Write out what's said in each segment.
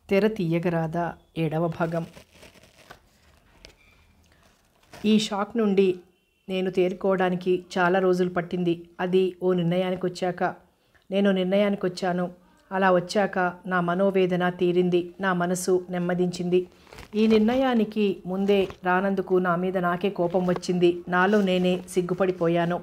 తెర తీయగరాదా ఏడవ భాగం. ఈ షాక్ నుండి నేను తేరుకోవడానికి చాలా రోజులు పట్టింది. అది ఓ నిర్ణయానికి వచ్చాక. నేను నిర్ణయానికి వచ్చాను. అలా వచ్చాక నా మనోవేదన తీరింది, నా మనసు నెమ్మదించింది. ఈ నిర్ణయానికి ముందే రానందుకు నా మీద నాకే కోపం వచ్చింది. నాలో నేనే సిగ్గుపడిపోయాను.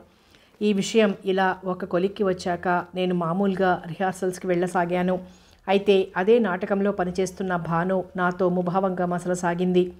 ఈ విషయం ఇలా ఒక కొలిక్కి వచ్చాక నేను మామూలుగా రిహార్సల్స్కి వెళ్ళసాగాను. అయితే అదే నాటకంలో పనిచేస్తున్న భాను నాతో ముభావంగా మసలసాగింది.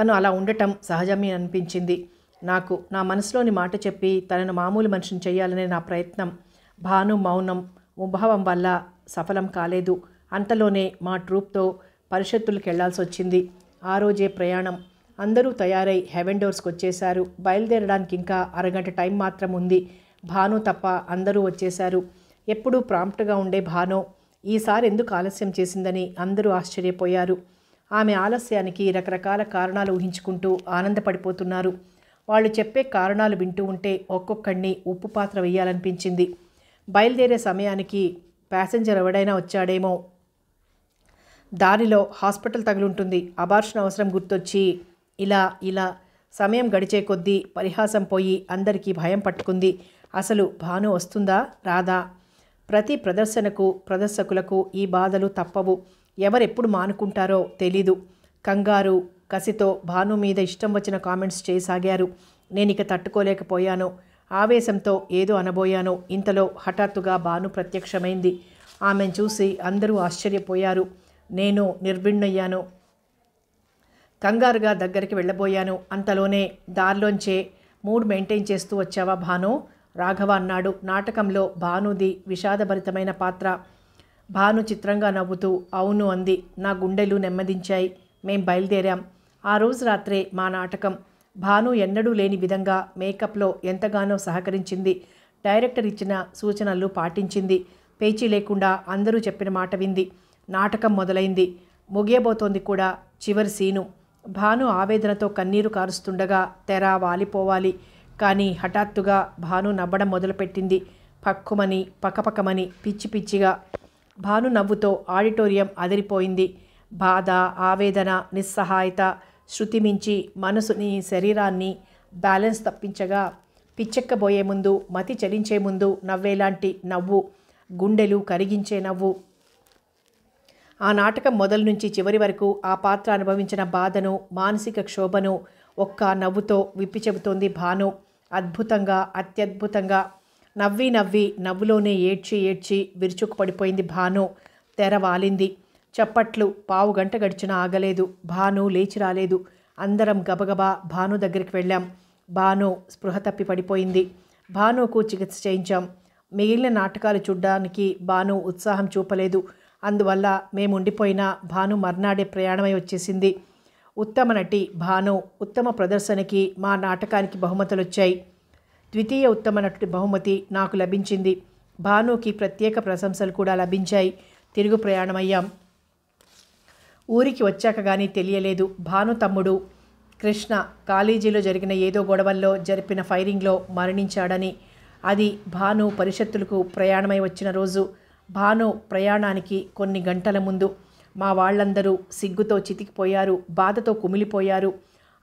తను అలా ఉండటం సహజమే అనిపించింది నాకు. నా మనసులోని మాట చెప్పి తనను మామూలు మనిషిని చేయాలనే నా ప్రయత్నం భాను మౌనం ముభావం వల్ల సఫలం కాలేదు. అంతలోనే మా ట్రూప్తో పరిషత్తులకు వెళ్లాల్సి వచ్చింది. ఆ రోజే ప్రయాణం. అందరూ తయారై హెవెన్ డోర్స్కి వచ్చేశారు. బయలుదేరడానికి ఇంకా అరగంట టైం మాత్రం ఉంది. భాను తప్ప అందరూ వచ్చేశారు. ఎప్పుడూ ప్రాంప్ట్గా ఉండే భాను ఈసారి ఎందుకు ఆలస్యం చేసిందని అందరూ ఆశ్చర్యపోయారు. ఆమె ఆలస్యానికి రకరకాల కారణాలు ఊహించుకుంటూ ఆనందపడిపోతున్నారు. వాళ్ళు చెప్పే కారణాలు వింటూ ఉంటే ఒక్కొక్కడిని ఉప్పు పాత్ర వేయాలనిపించింది. బయలుదేరే సమయానికి ప్యాసింజర్ ఎవడైనా వచ్చాడేమో, దారిలో హాస్పిటల్ తగులుంటుంది, అబార్షన్ అవసరం గుర్తొచ్చి ఇలా సమయం గడిచే కొద్దీ పరిహాసం పోయి అందరికీ భయం పట్టుకుంది. అసలు భాను వస్తుందా రాదా? ప్రతి ప్రదర్శకులకు ఈ బాధలు తప్పవు. ఎవరెప్పుడు మానుకుంటారో తెలీదు. కంగారు కసితో భాను మీద ఇష్టం వచ్చిన కామెంట్స్ చేయసాగారు. నేనిక తట్టుకోలేకపోయాను. ఆవేశంతో ఏదో అనబోయాను. ఇంతలో హఠాత్తుగా భాను ప్రత్యక్షమైంది. ఆమెను చూసి అందరూ ఆశ్చర్యపోయారు. నేను నిర్భిన్నయ్యాను. కంగారుగా దగ్గరికి వెళ్ళబోయాను. అంతలోనే దారిలోంచే మూడ్ మెయింటైన్ చేస్తూ వచ్చావా భాను? రాఘవ అన్నాడు. నాటకంలో భానుది విషాదభరితమైన పాత్ర. భాను చిత్రంగా నవ్వుతూ అవును అంది. నా గుండెలు నెమ్మదించాయి. మేం బయలుదేరాం. ఆ రోజు రాత్రే మా నాటకం. భాను ఎన్నడూ లేని విధంగా మేకప్లో ఎంతగానో సహకరించింది. డైరెక్టర్ ఇచ్చిన సూచనలు పాటించింది. పేచీ లేకుండా అందరూ చెప్పిన మాట వింది. నాటకం మొదలైంది. ముగియబోతోంది కూడా. చివరి సీను. భాను ఆవేదనతో కన్నీరు కారుస్తుండగా తెర వాలిపోవాలి. కానీ హఠాత్తుగా భాను నవ్వడం మొదలుపెట్టింది. పక్కుమని పకపకమని పిచ్చి పిచ్చిగా. భాను నవ్వుతో ఆడిటోరియం అదిరిపోయింది. బాధ, ఆవేదన, నిస్సహాయత శృతి మించి మనసుని శరీరాన్ని బ్యాలెన్స్ తప్పించగా పిచ్చెక్కబోయే ముందు, మతి చలించే ముందు నవ్వేలాంటి నవ్వు, గుండెలు కరిగించే నవ్వు. ఆ నాటకం మొదలు నుంచి చివరి వరకు ఆ పాత్ర అనుభవించిన బాధను, మానసిక క్షోభను ఒక్క నవ్వుతో విప్పి చెబుతోంది భాను. అద్భుతంగా, అత్యద్భుతంగా. నవ్వి నవ్వులోనే ఏడ్చి విరుచుకుపడిపోయింది భాను. తెర వాలింది. చప్పట్లు. పావుగంట గడిచినా ఆగలేదు. భాను లేచి రాలేదు. అందరం గబగబా భాను దగ్గరికి వెళ్ళాం. భాను స్పృహ తప్పి పడిపోయింది. భానుకు చికిత్స చేయించాం. మిగిలిన నాటకాలు చూడ్డానికి భాను ఉత్సాహం చూపలేదు. అందువల్ల మేముండిపోయినా భాను మర్నాడే ప్రయాణమై వచ్చేసింది. ఉత్తమ నటి భాను. ఉత్తమ ప్రదర్శనకి మా నాటకానికి బహుమతులు వచ్చాయి. ద్వితీయ ఉత్తమ నటుడి బహుమతి నాకు లభించింది. భానుకి ప్రత్యేక ప్రశంసలు కూడా లభించాయి. తిరుగు ప్రయాణమయ్యాం. ఊరికి వచ్చాక కానీ తెలియలేదు. భాను తమ్ముడు కృష్ణ కాలేజీలో జరిగిన ఏదో గొడవల్లో జరిపిన ఫైరింగ్లో మరణించాడని. అది భాను పరిషత్తులకు ప్రయాణమై వచ్చిన రోజు. భాను ప్రయాణానికి కొన్ని గంటల ముందు. మా వాళ్ళందరూ సిగ్గుతో చితికిపోయారు, బాధతో కుమిలిపోయారు.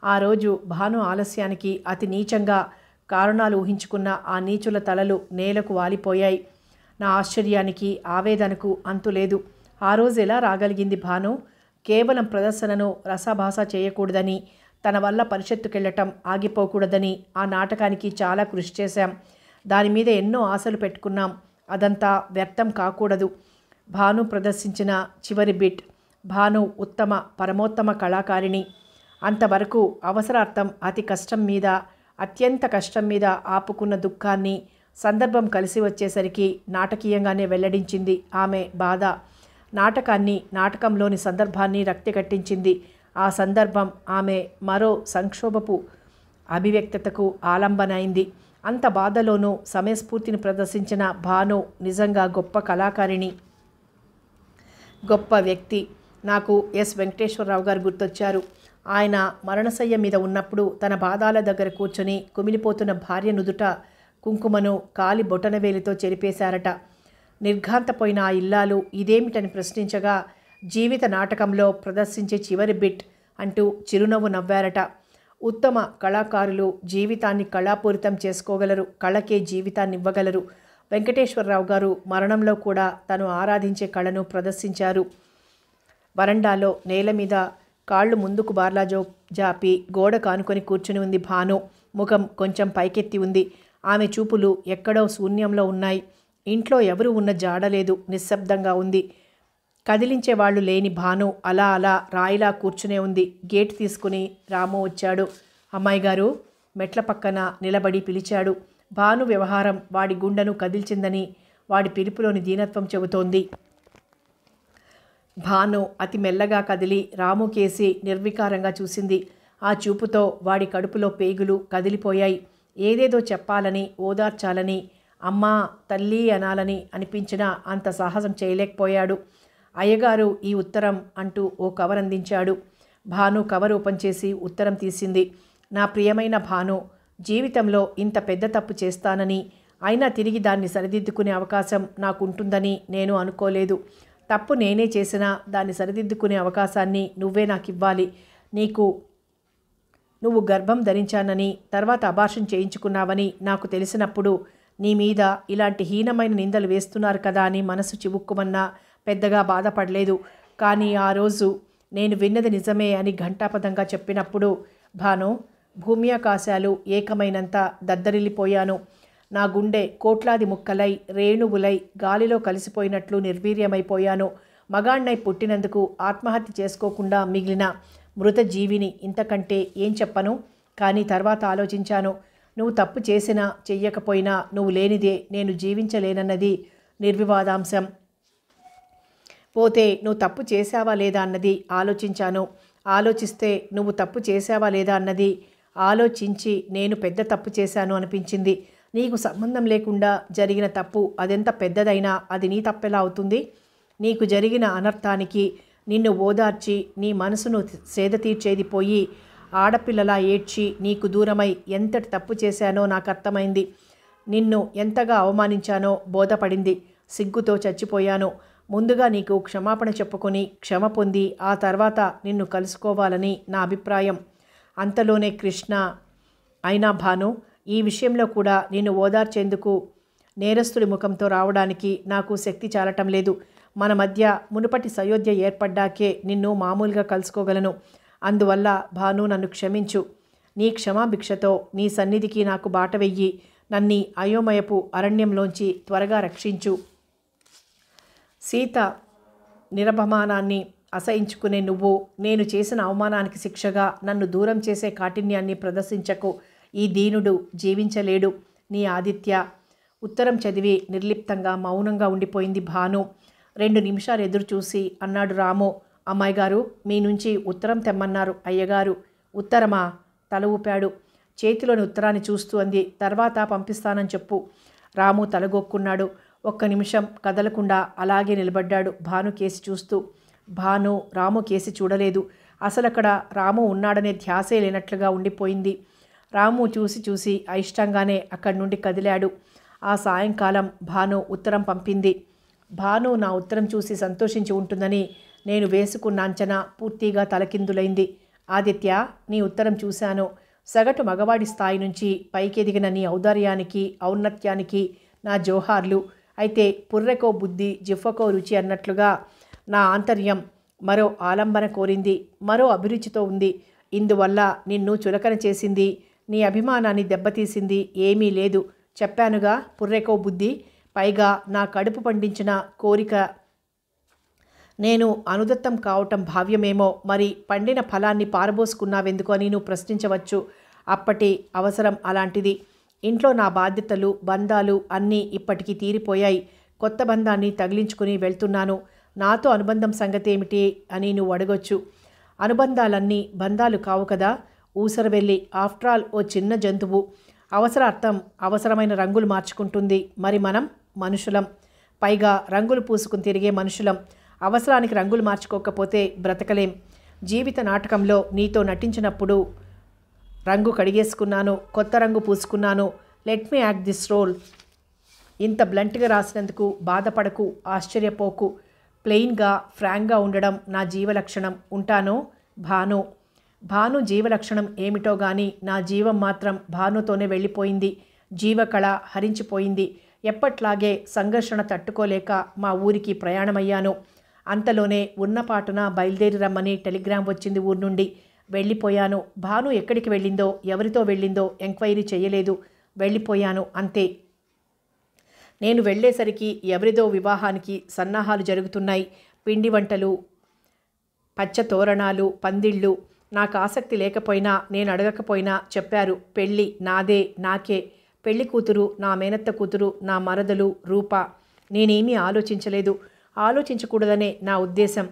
ఆ రోజు భాను ఆలస్యానికి అతి నీచంగా కారణాలు ఊహించుకున్న ఆ నీచుల తలలు నేలకు వాలిపోయాయి. నా ఆశ్చర్యానికి, ఆవేదనకు అంతులేదు. ఆ రోజు ఎలా రాగలిగింది భాను? కేవలం ప్రదర్శనను రసాభాస చేయకూడదని, తన వల్ల పరిషత్తుకెళ్ళటం ఆగిపోకూడదని ఆ నాటకానికి చాలా కృషి చేశాం. దాని మీద ఎన్నో ఆశలు పెట్టుకున్నాం. అదంతా వ్యర్థం కాకూడదు. భాను ప్రదర్శించిన చివరి బిట్. భాను ఉత్తమ పరమోత్తమ కళాకారిణి. అంతవరకు అవసరార్థం అత్యంత కష్టం మీద ఆపుకున్న దుఃఖాన్ని సందర్భం కలిసి వచ్చేసరికి నాటకీయంగానే వెల్లడించింది ఆమె బాధ. నాటకంలోని సందర్భాన్ని రక్తి కట్టించింది. ఆ సందర్భం ఆమె మరో సంక్షోభపు అభివ్యక్తతకు ఆలంబన అయింది. అంత బాధలోనూ సమయస్ఫూర్తిని ప్రదర్శించిన భాను నిజంగా గొప్ప కళాకారిణి, గొప్ప వ్యక్తి. నాకు ఎస్ వెంకటేశ్వరరావు గారు గుర్తొచ్చారు. ఆయన మరణశయ్య మీద ఉన్నప్పుడు తన పాదాల దగ్గర కూర్చొని కుమిలిపోతున్న భార్య నుదుట కుంకుమను కాలి బొటనవేలితో చెరిపేశారట. నిర్ఘాంతపోయిన ఆ ఇల్లాలు ఇదేమిటని ప్రశ్నించగా జీవిత నాటకంలో ప్రదర్శించే చివరి బిట్ అంటూ చిరునవ్వు నవ్వారట. ఉత్తమ కళాకారులు జీవితాన్ని కళాపూరితం చేసుకోగలరు, కళకే జీవితాన్ని ఇవ్వగలరు. వెంకటేశ్వరరావు గారు మరణంలో కూడా తను ఆరాధించే కళను ప్రదర్శించారు. వరండాలో నేల మీద కాళ్ళు ముందుకు బార్లా జాపి గోడ కానుకొని కూర్చుని ఉంది భాను. ముఖం కొంచెం పైకెత్తి ఉంది. ఆమె చూపులు ఎక్కడో శూన్యంలో ఉన్నాయి. ఇంట్లో ఎవరు ఉన్న జాడలేదు, నిశ్శబ్దంగా ఉంది. కదిలించే వాళ్ళు లేని భాను అలా అలా రాయిలా కూర్చునే ఉంది. గేట్ తీసుకుని రాము వచ్చాడు. అమ్మాయి గారు మెట్ల పక్కన నిలబడి పిలిచాడు. భాను వ్యవహారం వాడి గుండెను కదిల్చిందని వాడి పిలుపులోని దీనత్వం చెబుతోంది. భాను అతి మెల్లగా కదిలి రాము కేసి నిర్వికారంగా చూసింది. ఆ చూపుతో వాడి కడుపులో పేగులు కదిలిపోయాయి. ఏదేదో చెప్పాలని, ఓదార్చాలని, అమ్మా తల్లి అనాలని అనిపించినా అంత సాహసం చేయలేకపోయాడు. అయ్యగారు ఈ ఉత్తరం అంటూ ఓ కవర్ అందించాడు. భాను కవర్ ఓపెన్ చేసి ఉత్తరం తీసింది. నా ప్రియమైన భాను, జీవితంలో ఇంత పెద్ద తప్పు చేస్తానని, అయినా తిరిగి దాన్ని సరిదిద్దుకునే అవకాశం నాకుంటుందని నేను అనుకోలేదు. తప్పు నేనే చేసినా దాన్ని సరిదిద్దుకునే అవకాశాన్ని నువ్వే నాకు ఇవ్వాలి. నువ్వు గర్భం ధరించానని, తర్వాత అబార్షన్ చేయించుకున్నావని నాకు తెలిసినప్పుడు నీ మీద ఇలాంటి హీనమైన నిందలు వేస్తున్నారు కదా అని మనసు చివుక్కుమన్నా పెద్దగా బాధపడలేదు. కానీ ఆ రోజు నేను విన్నది నిజమే అని ఘంటాపథంగా చెప్పినప్పుడు భాను, భూమి ఆకాశాలు ఏకమైనంత దద్దరిల్లిపోయాను. నా గుండె కోట్లాది ముక్కలై, రేణువులై గాలిలో కలిసిపోయినట్లు నిర్వీర్యమైపోయాను. మగాణ్ణై పుట్టినందుకు ఆత్మహత్య చేసుకోకుండా మిగిలిన మృత జీవిని ఇంతకంటే ఏం చెప్పను. కానీ తర్వాత ఆలోచించాను. నువ్వు తప్పు చేసినా చెయ్యకపోయినా నువ్వు లేనిదే నేను జీవించలేనన్నది నిర్వివాదాంశం. పోతే నువ్వు తప్పు చేశావా లేదా అన్నది ఆలోచించాను. ఆలోచిస్తే నువ్వు తప్పు చేశావా లేదా అన్నది ఆలోచించి నేను పెద్ద తప్పు చేశాను అనిపించింది. నీకు సంబంధం లేకుండా జరిగిన తప్పు అదెంత పెద్దదైనా అది నీ తప్పెలా అవుతుంది? నీకు జరిగిన అనర్థానికి నిన్ను ఓదార్చి నీ మనసును సేద తీర్చేది పోయి ఆడపిల్లలా ఏడ్చి నీకు దూరమై ఎంతటి తప్పు చేశానో నాకు అర్థమైంది. నిన్ను ఎంతగా అవమానించానో బోధపడింది. సిగ్గుతో చచ్చిపోయాను. ముందుగా నీకు క్షమాపణ చెప్పుకొని క్షమ పొంది ఆ తర్వాత నిన్ను కలుసుకోవాలని నా అభిప్రాయం. అంతలోనే కృష్ణ, అయినా భాను, ఈ విషయంలో కూడా నిన్ను ఓదార్చేందుకు నేరస్తుడి ముఖంతో రావడానికి నాకు శక్తి చాలటం లేదు. మన మధ్య మునుపటి సయోధ్య ఏర్పడ్డాకే నిన్ను మామూలుగా కలుసుకోగలను. అందువల్ల భాను నన్ను క్షమించు. నీ క్షమాభిక్షతో నీ సన్నిధికి నాకు బాట వెయ్యి. నన్ని అయోమయపు అరణ్యంలోంచి త్వరగా రక్షించు. సీత నిరపమానాన్ని అసహించుకునే నువ్వు నేను చేసిన అవమానానికి శిక్షగా నన్ను దూరం చేసే కాఠిన్యాన్ని ప్రదర్శించకు. ఈ దీనుడు జీవించలేడు. నీ ఆదిత్య. ఉత్తరం చదివి నిర్లిప్తంగా మౌనంగా ఉండిపోయింది భాను. 2 నిమిషాలు ఎదురు చూసి అన్నాడు రాము. అమ్మాయి గారు, మీ నుంచి ఉత్తరం తెమ్మన్నారు అయ్యగారు. ఉత్తరమా? తల ఊపాడు. చేతిలోని ఉత్తరాన్ని చూస్తూ అంది. తర్వాత పంపిస్తానని చెప్పు. రాము తలగొక్కున్నాడు. 1 నిమిషం కదలకుండా అలాగే నిలబడ్డాడు భాను కేసి చూస్తూ. భాను రాము కేసి చూడలేదు. అసలక్కడ రాము ఉన్నాడనే ధ్యాసే లేనట్లుగా ఉండిపోయింది. రాము చూసి అయిష్టంగానే అక్కడి నుండి కదిలాడు. ఆ సాయంకాలం భాను ఉత్తరం పంపింది. భాను నా ఉత్తరం చూసి సంతోషించి ఉంటుందని నేను వేసుకున్న అంచనా పూర్తిగా తలకిందులైంది. ఆదిత్య, నీ ఉత్తరం చూశాను. సగటు మగవాడి స్థాయి నుంచి పైకెదిగిన నీ ఔదార్యానికి, ఔన్నత్యానికి నా జోహార్లు. అయితే పుర్రెకో బుద్ధి, జిఫ్ఫకో రుచి అన్నట్లుగా నా ఆంతర్యం మరో ఆలంబన కోరింది, మరో అభిరుచితో ఉంది. ఇందువల్ల నిన్ను చులకన చేసింది, నీ అభిమానాన్ని దెబ్బతీసింది ఏమీ లేదు. చెప్పానుగా, పుర్రెకో బుద్ధి. పైగా నా కడుపు పండించిన కోరిక నేను అనుదత్తం కావటం భావ్యమేమో. మరి పండిన ఫలాన్ని పారబోసుకున్నావెందుకు అని నువ్వు ప్రశ్నించవచ్చు. అప్పటి అవసరం అలాంటిది. ఇంట్లో నా బాధ్యతలు, బంధాలు అన్నీ ఇప్పటికీ తీరిపోయాయి. కొత్త బంధాన్ని తగిలించుకుని వెళ్తున్నాను. నాతో అనుబంధం సంగతేమిటి అని నువ్వు అడగొచ్చు. అనుబంధాలన్నీ బంధాలు కావు కదా. ఊసరవెల్లి ఆఫ్టర్ ఆల్ ఓ చిన్న జంతువు. అవసరార్థం అవసరమైన రంగులు మార్చుకుంటుంది. మరి మనం మనుషులం. పైగా రంగులు పూసుకుని తిరిగే మనుషులం. అవసరానికి రంగులు మార్చుకోకపోతే బ్రతకలేం. జీవిత నాటకంలో నీతో నటించినప్పుడు రంగు కడిగేసుకున్నాను, కొత్త రంగు పూసుకున్నాను. Let me act this role. ఇంత బ్లంట్గా రాసినందుకు బాధపడకు, ఆశ్చర్యపోకు. ప్లెయిన్గా ఫ్రాంక్గా ఉండడం నా జీవలక్షణం. ఉంటాను. భాను. భాను జీవలక్షణం ఏమిటో గాని నా జీవం మాత్రం భానుతోనే వెళ్ళిపోయింది. జీవకళ హరించిపోయింది. ఎప్పట్లాగే సంఘర్షణ తట్టుకోలేక మా ఊరికి ప్రయాణమయ్యాను. అంతలోనే ఉన్నపాటున బయలుదేరి రమ్మని టెలిగ్రామ్ వచ్చింది ఊరు నుండి. వెళ్ళిపోయాను. భాను ఎక్కడికి వెళ్ళిందో, ఎవరితో వెళ్ళిందో ఎంక్వైరీ చేయలేదు. వెళ్ళిపోయాను అంతే. నేను వెళ్ళేసరికి ఎవరిదో వివాహానికి సన్నాహాలు జరుగుతున్నాయి. పిండి వంటలు, పచ్చ తోరణాలు, పందిళ్ళు. నాకు ఆసక్తి లేకపోయినా, నేను అడగకపోయినా చెప్పారు. పెళ్ళి నాదే, నాకే. పెళ్లి కూతురు నా మేనత్త కూతురు, నా మరదలు రూప. నేనేమీ ఆలోచించలేదు. ఆలోచించకూడదనే నా ఉద్దేశం.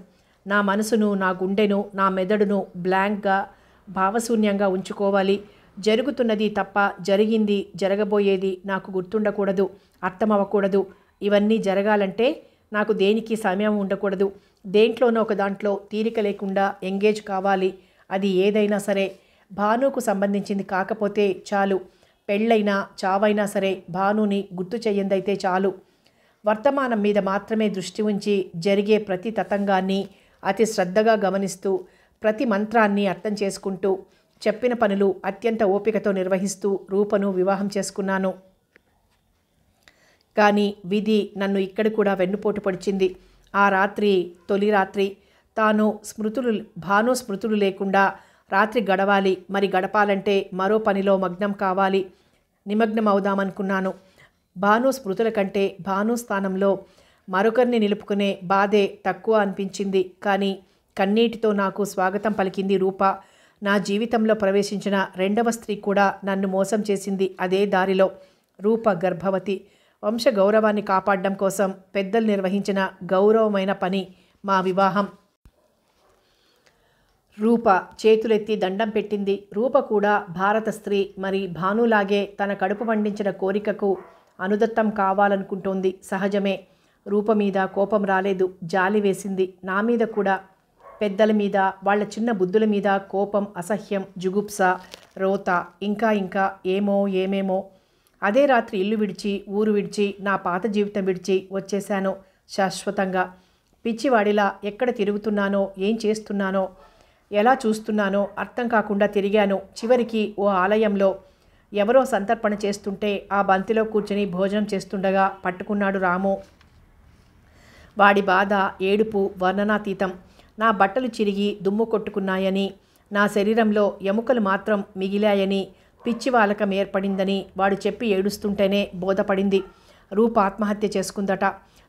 నా మనసును, నా గుండెను, నా మెదడును బ్లాంక్గా, భావశూన్యంగా ఉంచుకోవాలి. జరుగుతున్నది తప్ప జరిగింది, జరగబోయేది నాకు గుర్తుండకూడదు, అర్థమవ్వకూడదు. ఇవన్నీ జరగాలంటే నాకు దేనికి సమయం ఉండకూడదు. దేంట్లోనో ఒక దాంట్లో తీరిక లేకుండా ఎంగేజ్ కావాలి. అది ఏదైనా సరే భానుకు సంబంధించింది కాకపోతే చాలు. పెళ్ళైనా చావైనా సరే భానుని గుర్తు చెయ్యందైతే చాలు. వర్తమానం మీద మాత్రమే దృష్టి ఉంచి జరిగే ప్రతి తతంగాన్ని అతి శ్రద్ధగా గమనిస్తూ, ప్రతి మంత్రాన్ని అర్థం చేసుకుంటూ, చెప్పిన పనులు అత్యంత ఓపికతో నిర్వహిస్తూ రూపను వివాహం చేసుకున్నాను. కానీ విధి నన్ను ఇక్కడ కూడా వెన్నుపోటు పొడిచింది. ఆ రాత్రి, తొలి రాత్రి, భాను స్మృతులు లేకుండా రాత్రి గడవాలి. మరి గడపాలంటే మరో పనిలో మగ్నం కావాలి. నిమగ్నం అవుదామనుకున్నాను. భాను స్మృతుల కంటే భాను స్థానంలో మరొకరిని నిలుపుకునే బాధే తక్కువ అనిపించింది. కానీ కన్నీటితో నాకు స్వాగతం పలికింది రూప. నా జీవితంలో ప్రవేశించిన రెండవ స్త్రీ కూడా నన్ను మోసం చేసింది అదే దారిలో. రూప గర్భవతి. వంశ గౌరవాన్ని కాపాడడం కోసం పెద్దలు నిర్వహించిన గౌరవమైన పని మా వివాహం. రూప చేతులెత్తి దండం పెట్టింది. రూప కూడా భారత స్త్రీ. మరి భానులాగే తన కడుపు మండించిన కోరికకు అనుదత్తం కావాలనుకుంటోంది. సహజమే. రూప మీద కోపం రాలేదు, జాలి వేసింది. నా మీద కూడా. పెద్దల మీద, వాళ్ళ చిన్న బుద్ధుల మీద కోపం, అసహ్యం, జుగుప్స, రోత, ఇంకా ఏమేమో. అదే రాత్రి ఇల్లు విడిచి, ఊరు విడిచి, నా పాత జీవితం విడిచి వచ్చేశాను శాశ్వతంగా. పిచ్చివాడిలా ఎక్కడ తిరుగుతున్నానో, ఏం చేస్తున్నానో, ఎలా చూస్తున్నానో అర్థం కాకుండా తిరిగాను. చివరికి ఓ ఆలయంలో ఎవరో సంతర్పణ చేస్తుంటే ఆ బంతిలో కూర్చొని భోజనం చేస్తుండగా పట్టుకున్నాడు రాము. వాడి బాధ, ఏడుపు వర్ణనాతీతం. నా బట్టలు చిరిగి దుమ్ము కొట్టుకున్నాయని, నా శరీరంలో ఎముకలు మాత్రం మిగిలాయని, పిచ్చి వాలకం ఏర్పడిందని వాడు చెప్పి ఏడుస్తుంటేనే బోధపడింది. రూప ఆత్మహత్య చేసుకుందట.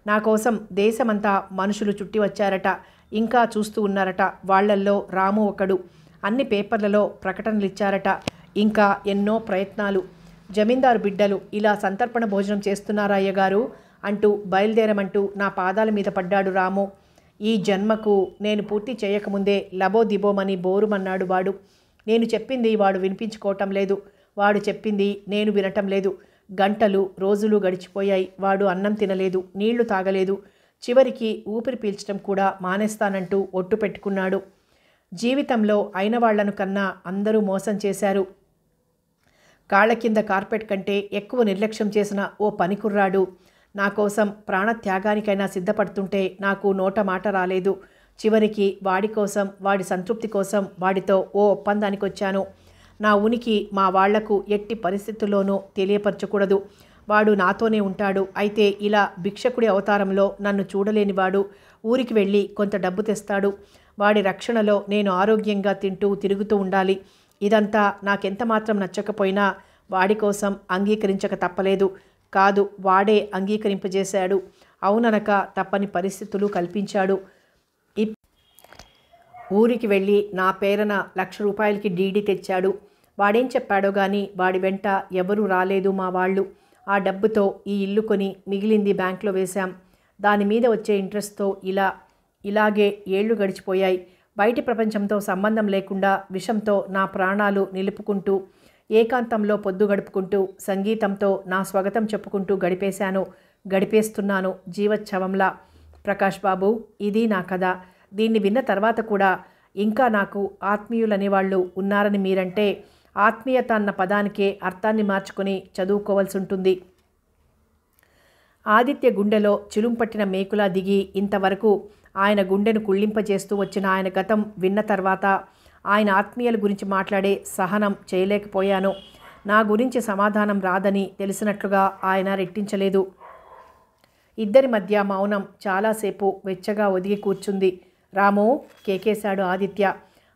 నా కోసం దేశమంతా మనుషులు చుట్టి వచ్చారట. ఇంకా చూస్తూ ఉన్నారట. వాళ్లల్లో రాము ఒకడు. అన్ని పేపర్లలో ప్రకటనలు ఇచ్చారట. ఇంకా ఎన్నో ప్రయత్నాలు. జమీందారు బిడ్డలు ఇలా సంతర్పణ భోజనం చేస్తున్నారా అయ్యగారు అంటూ బయలుదేరమంటూ నా పాదాల మీద పడ్డాడు రాము. ఈ జన్మకు నేను పూర్తి చేయకముందే లబోదిబోమని బోరుమన్నాడు వాడు. నేను చెప్పింది వాడు వినిపించుకోవటం లేదు. వాడు చెప్పింది నేను వినటం లేదు. గంటలు, రోజులు గడిచిపోయాయి. వాడు అన్నం తినలేదు, నీళ్లు తాగలేదు. చివరికి ఊపిరి పీల్చడం కూడా మానేస్తానంటూ ఒట్టు పెట్టుకున్నాడు. జీవితంలో అయిన వాళ్లను కన్నా అందరూ మోసం చేశారు. కాళ్ల కింద కార్పెట్ కంటే ఎక్కువ నిర్లక్ష్యం చేసిన ఓ పనికుర్రాడు నా కోసం ప్రాణత్యాగానికైనా సిద్ధపడుతుంటే నాకు నోట మాట రాలేదు. చివరికి వాడి కోసం, వాడి సంతృప్తి కోసం వాడితో ఓ ఒప్పందానికి వచ్చాను. నా ఉనికి మా వాళ్లకు ఎట్టి పరిస్థితుల్లోనూ తెలియపరచకూడదు. వాడు నాతోనే ఉంటాడు. అయితే ఇలా భిక్షకుడి అవతారంలో నన్ను చూడలేనివాడు ఊరికి వెళ్ళి కొంత డబ్బు తెస్తాడు. వాడి రక్షణలో నేను ఆరోగ్యంగా తింటూ తిరుగుతూ ఉండాలి. ఇదంతా నాకెంత మాత్రం నచ్చకపోయినా వాడి కోసం అంగీకరించక తప్పలేదు. కాదు, వాడే అంగీకరింపజేశాడు. అవుననక తప్పని పరిస్థితులు కల్పించాడు. ఊరికి వెళ్ళి నా పేరన ₹1,00,000కి డీడీ తెచ్చాడు. వాడేం చెప్పాడో గాని వాడి వెంట ఎవరూ రాలేదు మా వాళ్ళు. ఆ డబ్బుతో ఈ ఇల్లు కొని మిగిలింది బ్యాంకులో వేశాం. దాని మీద వచ్చే ఇంట్రెస్ట్తో ఇలాగే ఏళ్లు గడిచిపోయాయి. బయటి ప్రపంచంతో సంబంధం లేకుండా విషంతో నా ప్రాణాలు నిలుపుకుంటూ, ఏకాంతంలో పొద్దు గడుపుకుంటూ, సంగీతంతో నా స్వాగతం చెప్పుకుంటూ గడిపేస్తున్నాను జీవచ్ఛవంలా. ప్రకాష్ బాబు, ఇది నా కథ. దీన్ని విన్న తర్వాత కూడా ఇంకా నాకు ఆత్మీయులనేవాళ్ళు ఉన్నారని మీరంటే ఆత్మీయత అన్న పదానికే అర్థాన్ని మార్చుకొని చదువుకోవాల్సి ఉంటుంది. ఆదిత్య గుండెలో చిలుంపట్టిన మేకులా దిగి ఇంతవరకు ఆయన గుండెను కుళ్ళింపజేస్తూ వచ్చిన ఆయన గతం విన్న తర్వాత ఆయన ఆత్మీయుల గురించి మాట్లాడే సహనం చేయలేకపోయాను. నా గురించి సమాధానం రాదని తెలిసినట్లుగా ఆయన రెట్టించలేదు. ఇద్దరి మధ్య మౌనం చాలాసేపు వెచ్చగా ఒదిగి కూర్చుంది. రాము, కేకేశాడు ఆదిత్య.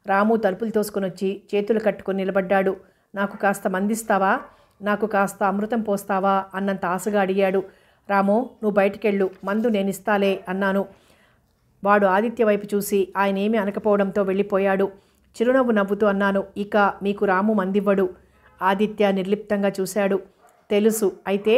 రాము తలుపులు తోసుకొనొచ్చి చేతులు కట్టుకొని నిలబడ్డాడు. నాకు కాస్త మందిస్తావా, నాకు కాస్త అమృతం పోస్తావా అన్నంత ఆశగా అడిగాడు. రాము, నువ్వు బయటికెళ్ళు, మందు నేనిస్తాలే అన్నాను. వాడు ఆదిత్య వైపు చూసి ఆయన ఏమీ అనకపోవడంతో వెళ్ళిపోయాడు. చిరునవ్వు నవ్వుతూ అన్నాను, ఇక మీకు రాము మందివ్వడు. ఆదిత్య నిర్లిప్తంగా చూశాడు. తెలుసు, అయితే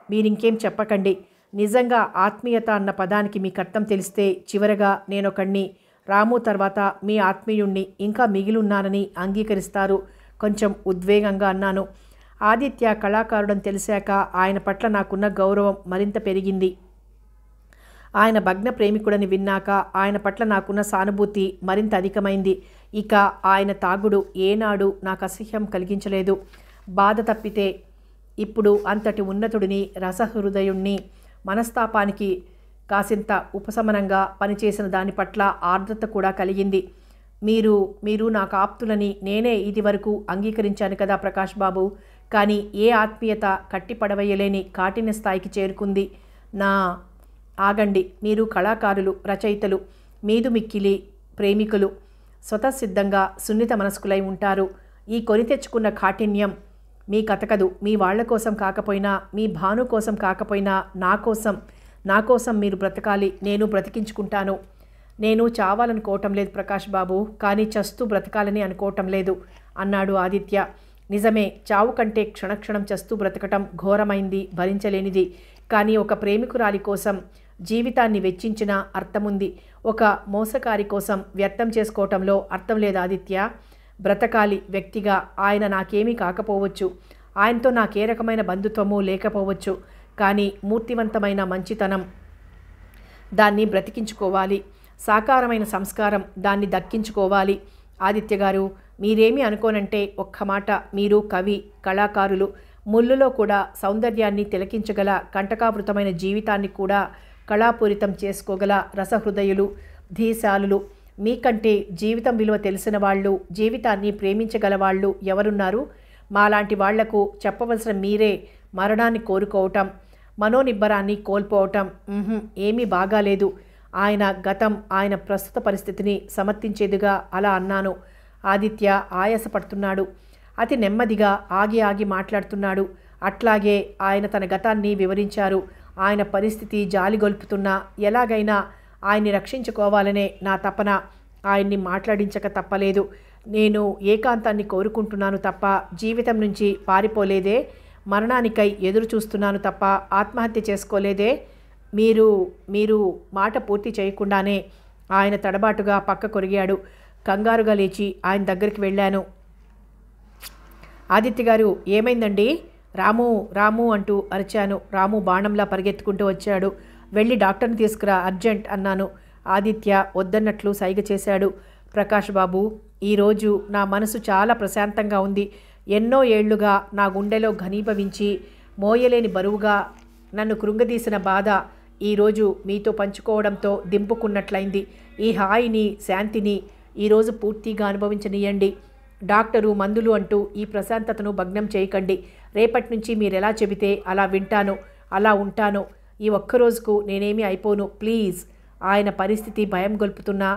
మీరింకేం చెప్పకండి. నిజంగా ఆత్మీయత అన్న పదానికి మీకు అర్థం తెలిస్తే చివరగా నేనొకణ్ణి, రాము తర్వాత మీ ఆత్మీయుణ్ణి, ఇంకా మిగిలిన్నానని అంగీకరిస్తారు. కొంచెం ఉద్వేగంగా అన్నాను. ఆదిత్య కళాకారుడని తెలిసాక ఆయన పట్ల నాకున్న గౌరవం మరింత పెరిగింది. ఆయన భగ్న ప్రేమికుడని విన్నాక ఆయన పట్ల నాకున్న సానుభూతి మరింత అధికమైంది. ఇక ఆయన తాగుడు ఏనాడు నాకు అసహ్యం కలిగించలేదు. బాధ తప్పితే ఇప్పుడు అంతటి ఉన్నతుడిని, రసహృదయుణ్ణి, మనస్తాపానికి కాసింత ఉపశమనంగా పనిచేసిన దాని పట్ల ఆర్ద్రత కూడా కలిగింది. మీరు నాకు ఆప్తులని నేనే ఇదివరకు అంగీకరించాను కదా ప్రకాష్ బాబు. కానీ ఏ ఆత్మీయత కట్టిపడవేయలేని కాఠిన్య స్థాయికి చేరుకుంది. ఆగండి, మీరు కళాకారులు, రచయితలు, మీదు మిక్కిలి ప్రేమికులు, స్వతసిద్ధంగా సున్నిత మనస్కులై ఉంటారు. ఈ కొని తెచ్చుకున్న కాఠిన్యం మీ కథకదు. మీ వాళ్ల కోసం కాకపోయినా, మీ భాను కోసం కాకపోయినా, నా కోసం మీరు బ్రతకాలి. నేను బ్రతికించుకుంటాను. నేను చావాలనుకోవటం లేదు ప్రకాష్ బాబు, కానీ చస్తూ బ్రతకాలని అనుకోవటం లేదు అన్నాడు ఆదిత్య. నిజమే, చావు కంటే క్షణక్షణం చస్తూ బ్రతకటం ఘోరమైంది, భరించలేనిది. కానీ ఒక ప్రేమికురాలి కోసం జీవితాన్ని వెచ్చించిన అర్థముంది. ఒక మోసకారి కోసం వ్యర్థం చేసుకోవటంలో అర్థం లేదు ఆదిత్య. బ్రతకాలి వ్యక్తిగా. ఆయన నాకేమీ కాకపోవచ్చు, ఆయనతో నాకే రకమైన బంధుత్వము లేకపోవచ్చు, కానీ మూర్తివంతమైన మంచితనం, దాన్ని బ్రతికించుకోవాలి. సాకారమైన సంస్కారం, దాన్ని దక్కించుకోవాలి. ఆదిత్య గారు, మీరేమీ అనుకోనంటే ఒక్క మాట, మీరు కవి, కళాకారులు, ముళ్ళులో కూడా సౌందర్యాన్ని తిలకించగల, కంటకావృతమైన జీవితాన్ని కూడా కళాపూరితం చేసుకోగల రసహృదయులు, ధీశాలులు. మీకంటే జీవితం విలువ తెలిసిన వాళ్ళు, జీవితాన్ని ప్రేమించగల వాళ్ళు ఎవరున్నారు? మాలాంటి వాళ్లకు చెప్పవలసిన మీరే మరణాన్ని కోరుకోవటం, మనోనిబ్బరాన్ని కోల్పోవటం ఏమీ బాగాలేదు. ఆయన గతం, ఆయన ప్రస్తుత పరిస్థితిని సమర్థించేదిగా అలా అన్నాను. ఆదిత్య ఆయాసపడుతున్నాడు. అతి నెమ్మదిగా ఆగి మాట్లాడుతున్నాడు. అట్లాగే ఆయన తన గతాన్ని వివరించారు. ఆయన పరిస్థితి జాలిగొల్పుతున్నా ఎలాగైనా ఆయన్ని రక్షించుకోవాలనే నా తపన. ఆయన్ని మాట్లాడించక తప్పలేదు. నేను ఏకాంతాన్ని కోరుకుంటున్నాను తప్ప జీవితం నుంచి పారిపోలేదే. మరణానికై ఎదురు చూస్తున్నాను తప్ప ఆత్మహత్య చేసుకోలేదే. మీరు మాట పూర్తి చేయకుండానే ఆయన తడబాటుగా పక్క కొరిగాడు. కంగారుగా లేచి ఆయన దగ్గరికి వెళ్ళాను. ఆదిత్య గారు, ఏమైందండి? రాము అంటూ అరిచాను. రాము బాణంలా పరిగెత్తుకుంటూ వచ్చాడు. వెళ్ళి డాక్టర్ని తీసుకురా, అర్జెంట్ అన్నాను. ఆదిత్య వద్దన్నట్లు సైగ చేశాడు. ప్రకాష్ బాబు, ఈరోజు నా మనసు చాలా ప్రశాంతంగా ఉంది. ఎన్నో ఏళ్లుగా నా గుండెలో ఘనీభవించి మోయలేని బరువుగా నన్ను కృంగదీసిన బాధ ఈరోజు మీతో పంచుకోవడంతో దింపుకున్నట్లయింది. ఈ హాయిని, శాంతిని ఈరోజు పూర్తిగా అనుభవించనీయండి. డాక్టరు, మందులు అంటూ ఈ ప్రశాంతతను భగ్నం చేయకండి. రేపటి నుంచి మీరెలా చెబితే అలా వింటాను, అలా ఉంటాను. ఈ ఒక్కరోజుకు నేనేమీ అయిపోను, ప్లీజ్. ఆయన పరిస్థితి భయం గొల్పుతున్నా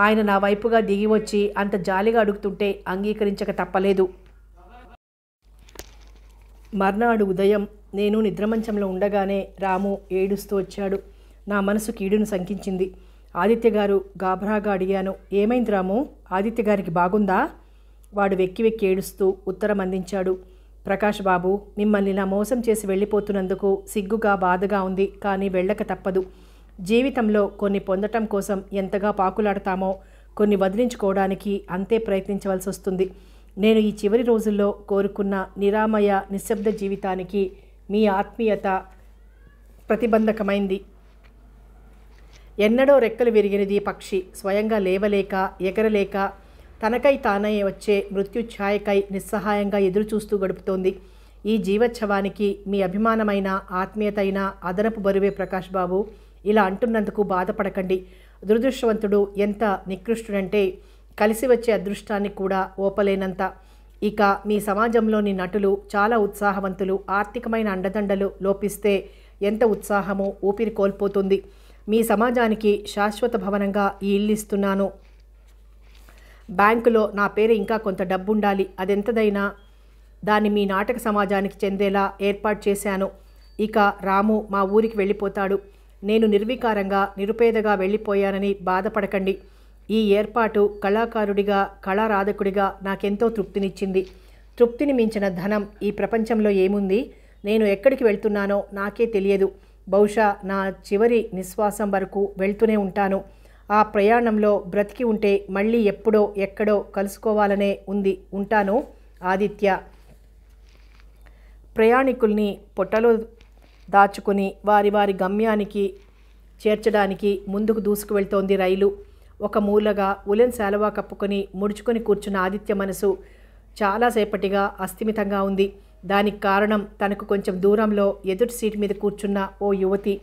ఆయన నా వైపుగా దిగి వచ్చి అంత జాలిగా అడుగుతుంటే అంగీకరించక తప్పలేదు. మర్నాడు ఉదయం నేను నిద్రమంచంలో ఉండగానే రాము ఏడుస్తూ వచ్చాడు. నా మనసు కీడును శంకించింది. ఆదిత్య గారు, గాబరాగా అడిగాను. ఏమైంది రాము? ఆదిత్య గారికి బాగుందా? వాడు వెక్కి వెక్కి ఏడుస్తూ ఉత్తరం అందించాడు. ప్రకాష్ బాబు, మిమ్మల్ని నా మోసం చేసి వెళ్ళిపోతున్నందుకు సిగ్గుగా, బాధగా ఉంది. కానీ వెళ్ళక తప్పదు. జీవితంలో కొన్ని పొందటం కోసం ఎంతగా పాకులాడతామో కొన్ని వదిలించుకోవడానికి అంతే ప్రయత్నించవలసి వస్తుంది. నేను ఈ చివరి రోజుల్లో కోరుకున్న నిరామయ, నిశ్శబ్ద జీవితానికి మీ ఆత్మీయత ప్రతిబంధకమైంది. ఎన్నడో రెక్కలు విరిగినది పక్షి, స్వయంగా లేవలేక, ఎగరలేక, తనకై తానే వచ్చే మృత్యుఛాయకై నిస్సహాయంగా ఎదురుచూస్తూ గడుపుతోంది. ఈ జీవోత్సవానికి మీ అభిమానమైన ఆత్మీయత అయిన అదనపు బరువే ప్రకాష్ బాబు. ఇలా అంటున్నందుకు బాధపడకండి. దురదృష్టవంతుడు ఎంత నికృష్టుడంటే కలిసి వచ్చే అదృష్టాన్ని కూడా ఓపలేనంత. ఇక మీ సమాజంలోని నటులు చాలా ఉత్సాహవంతులు. ఆర్థికమైన అండదండలు లోపిస్తే ఎంత ఉత్సాహమో ఊపిరి కోల్పోతుంది. మీ సమాజానికి శాశ్వత భవనంగా ఈ ఇల్లు ఇస్తున్నాను. బ్యాంకులో నా పేరు ఇంకా కొంత డబ్బుండాలి. అదెంతదైనా దాన్ని మీ నాటక సమాజానికి చెందేలా ఏర్పాటు చేశాను. ఇక రాము మా ఊరికి వెళ్ళిపోతాడు. నేను నిర్వికారంగా నిరుపేదగా వెళ్ళిపోయానని బాధపడకండి. ఈ ఏర్పాటు కళాకారుడిగా కళారాధకుడిగా నాకెంతో తృప్తినిచ్చింది. తృప్తిని మించిన ధనం ఈ ప్రపంచంలో ఏముంది? నేను ఎక్కడికి వెళ్తున్నానో నాకే తెలియదు. బహుశా నా చివరి నిశ్వాసం వరకు వెళ్తూనే ఉంటాను. ఆ ప్రయాణంలో బ్రతికి ఉంటే మళ్ళీ ఎప్పుడో ఎక్కడో కలుసుకోవాలనే ఉంటాను. ఆదిత్య. ప్రయాణికుల్ని పొట్టలో దాచుకుని వారి వారి గమ్యానికి చేర్చడానికి ముందుకు దూసుకు వెళ్తోంది రైలు. ఒక మూలగా ఉలెన్ శాలువా కప్పుకొని ముడుచుకొని కూర్చున్న ఆదిత్య మనసు చాలాసేపటిగా అస్థిమితంగా ఉంది. దానికి కారణం తనకు కొంచెం దూరంలో ఎదుటి సీటు మీద కూర్చున్న ఓ యువతి.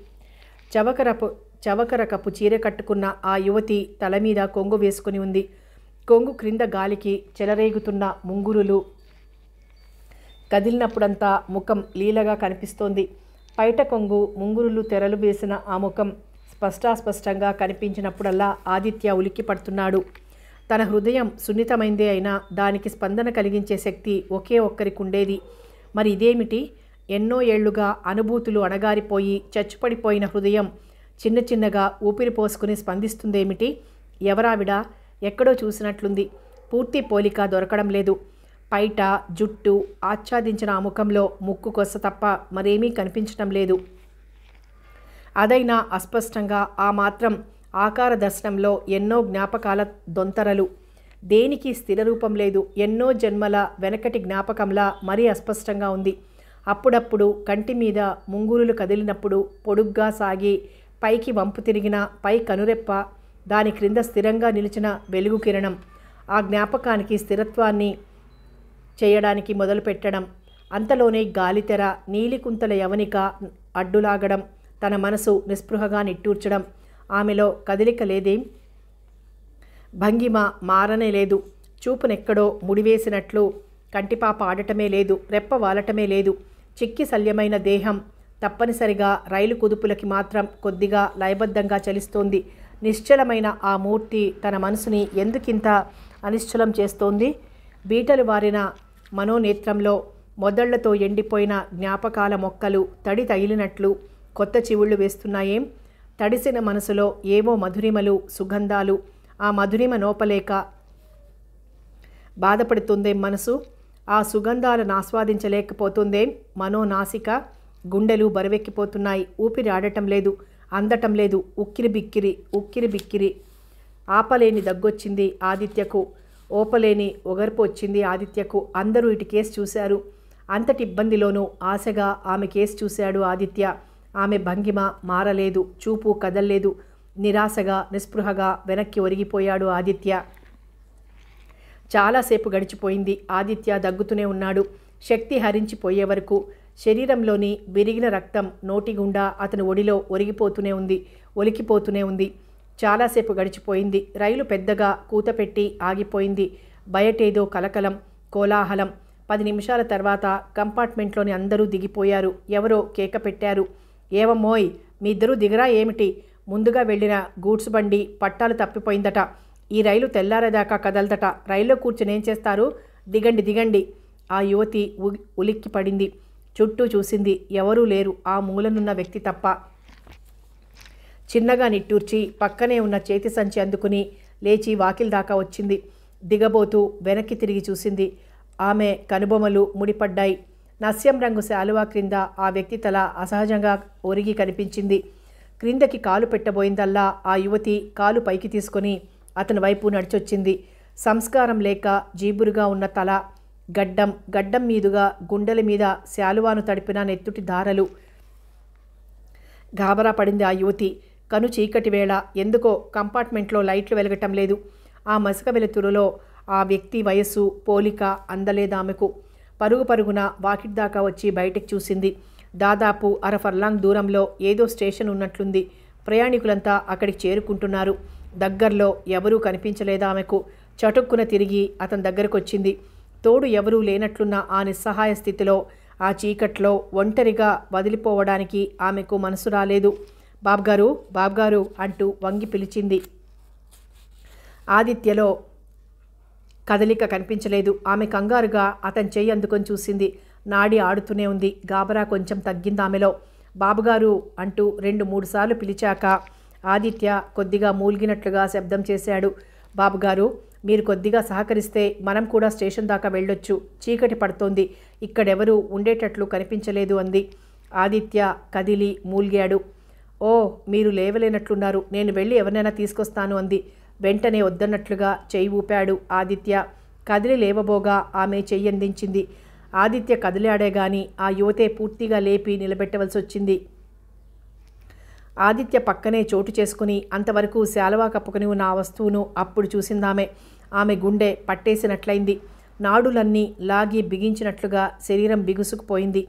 చవకరకపు చీర కట్టుకున్న ఆ యువతి తల మీద కొంగు వేసుకుని ఉంది. కొంగు క్రింద గాలికి చెలరేగుతున్న ముంగురులు కదిలినప్పుడంతా ముఖం లీలగా కనిపిస్తోంది. పైట కొంగు ముంగురులు తెరలు వేసిన ఆ ముఖం స్పష్టంగా కనిపించినప్పుడల్లా ఆదిత్య ఉలిక్కి పడుతున్నాడు. తన హృదయం సున్నితమైందే అయినా దానికి స్పందన కలిగించే శక్తి ఒకే ఒక్కరికి ఉండేది. మరి ఇదేమిటి? ఎన్నో ఏళ్లుగా అనుభూతులు అణగారిపోయి చచ్చుపడిపోయిన హృదయం చిన్న చిన్నగా ఊపిరి పోసుకుని స్పందిస్తుందేమిటి? ఎవరావిడ? ఎక్కడో చూసినట్లుంది. పూర్తి పోలిక దొరకడం లేదు. పైట జుట్టు ఆచ్ఛాదించిన ఆ ముఖంలో ముక్కు కొస తప్ప మరేమీ కనిపించడం లేదు. అదైనా అస్పష్టంగా ఆ మాత్రం ఆకార దర్శనంలో ఎన్నో జ్ఞాపకాల దొంతరలు. దేనికి స్థిర రూపం లేదు. ఎన్నో జన్మల వెనకటి జ్ఞాపకంలా మరీ అస్పష్టంగా ఉంది. అప్పుడప్పుడు కంటి మీద ముంగురులు కదిలినప్పుడు పొడుగ్గా సాగి పైకి వంపు తిరిగిన పై కనురెప్ప, దాని క్రింద స్థిరంగా నిలిచిన వెలుగు కిరణం ఆ జ్ఞాపకానికి స్థిరత్వాన్ని చేయడానికి మొదలుపెట్టడం. అంతలోనే గాలితెర నీలికుంతల యవనిక అడ్డులాగడం, తన మనసు నిస్పృహగా నిట్టూర్చడం. ఆమెలో కదలిక లేదేం, భంగిమ మారనే లేదు. చూపునెక్కడో ముడివేసినట్లు కంటిపాప ఆడటమే లేదు, రెప్ప వాలటమే లేదు. చిక్కి శల్యమైన దేహం తప్పనిసరిగా రైలు కుదుపులకి మాత్రం కొద్దిగా లయబద్ధంగా చలిస్తోంది. నిశ్చలమైన ఆ మూర్తి తన మనసుని ఎందుకింత అనిశ్చలం చేస్తోంది? బీటలు వారిన మనోనేత్రంలో మొదళ్లతో ఎండిపోయిన జ్ఞాపకాల మొక్కలు తడి తగిలినట్లు కొత్త చివుళ్ళు వేస్తున్నాయేం? తడిసిన మనసులో ఏవో మధురిమలు, సుగంధాలు. ఆ మధురిమ నోపలేక బాధపడుతుందేం మనసు? ఆ సుగంధాలను ఆస్వాదించలేకపోతుందేం మనోనాసిక? గుండెలు బరువెక్కిపోతున్నాయి. ఊపిరి ఆడటం లేదు, అందటం లేదు. ఉక్కిరి బిక్కిరి. ఆపలేని దగ్గొచ్చింది ఆదిత్యకు. ఓపలేని ఒగర్పు వచ్చింది ఆదిత్యకు. అందరూ ఇటు కేసు చూశారు. అంతటి ఇబ్బందిలోనూ ఆశగా ఆమె కేసు చూశాడు ఆదిత్య. ఆమె భంగిమ మారలేదు, చూపు కదల్లేదు. నిరాశగా నిస్పృహగా వెనక్కి ఒరిగిపోయాడు ఆదిత్య. చాలాసేపు గడిచిపోయింది. ఆదిత్య దగ్గుతూనే ఉన్నాడు. శక్తి హరించిపోయే వరకు శరీరంలోని విరిగిన రక్తం నోటి గుండా అతని ఒడిలో ఒలికిపోతూనే ఉంది. చాలాసేపు గడిచిపోయింది. రైలు పెద్దగా కూతపెట్టి ఆగిపోయింది. బయటేదో కలకలం, కోలాహలం. 10 నిమిషాల తర్వాత కంపార్ట్మెంట్లోని అందరూ దిగిపోయారు. ఎవరో కేక పెట్టారు. ఏవమ్మోయ్, మీ ఇద్దరూ దిగరా ఏమిటి? ముందుగా వెళ్ళిన గూడ్స్ బండి పట్టాలు తప్పిపోయిందట. ఈ రైలు తెల్లారేదాకా కదలదట. రైల్లో కూర్చుని ఏం చేస్తారు? దిగండి. ఆ యువతి ఉలిక్కి పడింది. చుట్టూ చూసింది. ఎవరూ లేరు, ఆ మూలనున్న వ్యక్తి తప్ప. చిన్నగా నిట్టూర్చి పక్కనే ఉన్న చేతి సంచి అందుకుని లేచి వాకిల్ దాకా వచ్చింది. దిగబోతూ వెనక్కి తిరిగి చూసింది. ఆమె కనుబొమలు ముడిపడ్డాయి. నస్యం రంగు శాలువా క్రింద ఆ వ్యక్తి తల అసహజంగా ఒరిగి కనిపించింది. క్రిందకి కాలు పెట్టబోయిందల్లా ఆ యువతి కాలు పైకి తీసుకొని అతని వైపు నడిచొచ్చింది. సంస్కారం లేక జీబురుగా ఉన్న తల, గడ్డం మీదుగా గుండెల మీద శాలువాను తడిపిన నెత్తుటి ధారలు. గాబరా పడింది ఆ యువతి. కను చీకటి వేళ. ఎందుకో కంపార్ట్మెంట్లో లైట్లు వెలగటం లేదు. ఆ మసక వెలుతురులో ఆ వ్యక్తి వయస్సు, పోలిక అందలేదామెకు. పరుగు పరుగున వాకిట్ దాకా వచ్చి బయటికి చూసింది. దాదాపు అర ఫర్లాంగ్ దూరంలో ఏదో స్టేషన్ ఉన్నట్లుంది. ప్రయాణికులంతా అక్కడికి చేరుకుంటున్నారు. దగ్గరలో ఎవరూ కనిపించలేదు ఆమెకు. చటుక్కున తిరిగి అతని దగ్గరకు వచ్చింది. తోడు ఎవరూ లేనట్లున్న ఆ నిస్సహాయ స్థితిలో, ఆ చీకట్లో ఒంటరిగా వదిలిపోవడానికి ఆమెకు మనసు రాలేదు. బాబ్గారు, బాబ్గారు అంటూ వంగి పిలిచింది. ఆదిత్యలో కదలిక కనిపించలేదు. ఆమె కంగారుగా అతని చెయ్యి అందుకొని చూసింది. నాడి ఆడుతూనే ఉంది. గాబరా కొంచెం తగ్గింది ఆమెలో. బాబుగారు అంటూ 2-3 సార్లు పిలిచాక ఆదిత్య కొద్దిగా మూల్గినట్లుగా శబ్దం చేశాడు. బాబుగారు, మీరు కొద్దిగా సహకరిస్తే మనం కూడా స్టేషన్ దాకా వెళ్ళొచ్చు. చీకటి పడుతోంది. ఇక్కడెవరూ ఉండేటట్లు కనిపించలేదు అంది. ఆదిత్య కదిలి మూల్గాడు. ఓ, మీరు లేవలేనట్లున్నారు. నేను వెళ్ళి ఎవరినైనా తీసుకొస్తాను అంది. వెంటనే వద్దన్నట్లుగా చెయ్యి ఊపాడు ఆదిత్య. కదిలి లేవబోగా ఆమె చెయ్యి అందించింది. ఆదిత్య కదిలాడే గాని ఆ యువతే పూర్తిగా లేపి నిలబెట్టవలసి వచ్చింది. ఆదిత్య పక్కనే చోటు చేసుకుని అంతవరకు శాలువా కప్పుకొని ఉన్న ఆ వస్తువును అప్పుడు చూసిందామె. ఆమె గుండె పట్టేసినట్లయింది. నాడులన్నీ లాగి బిగించినట్లుగా శరీరం బిగుసుకుపోయింది.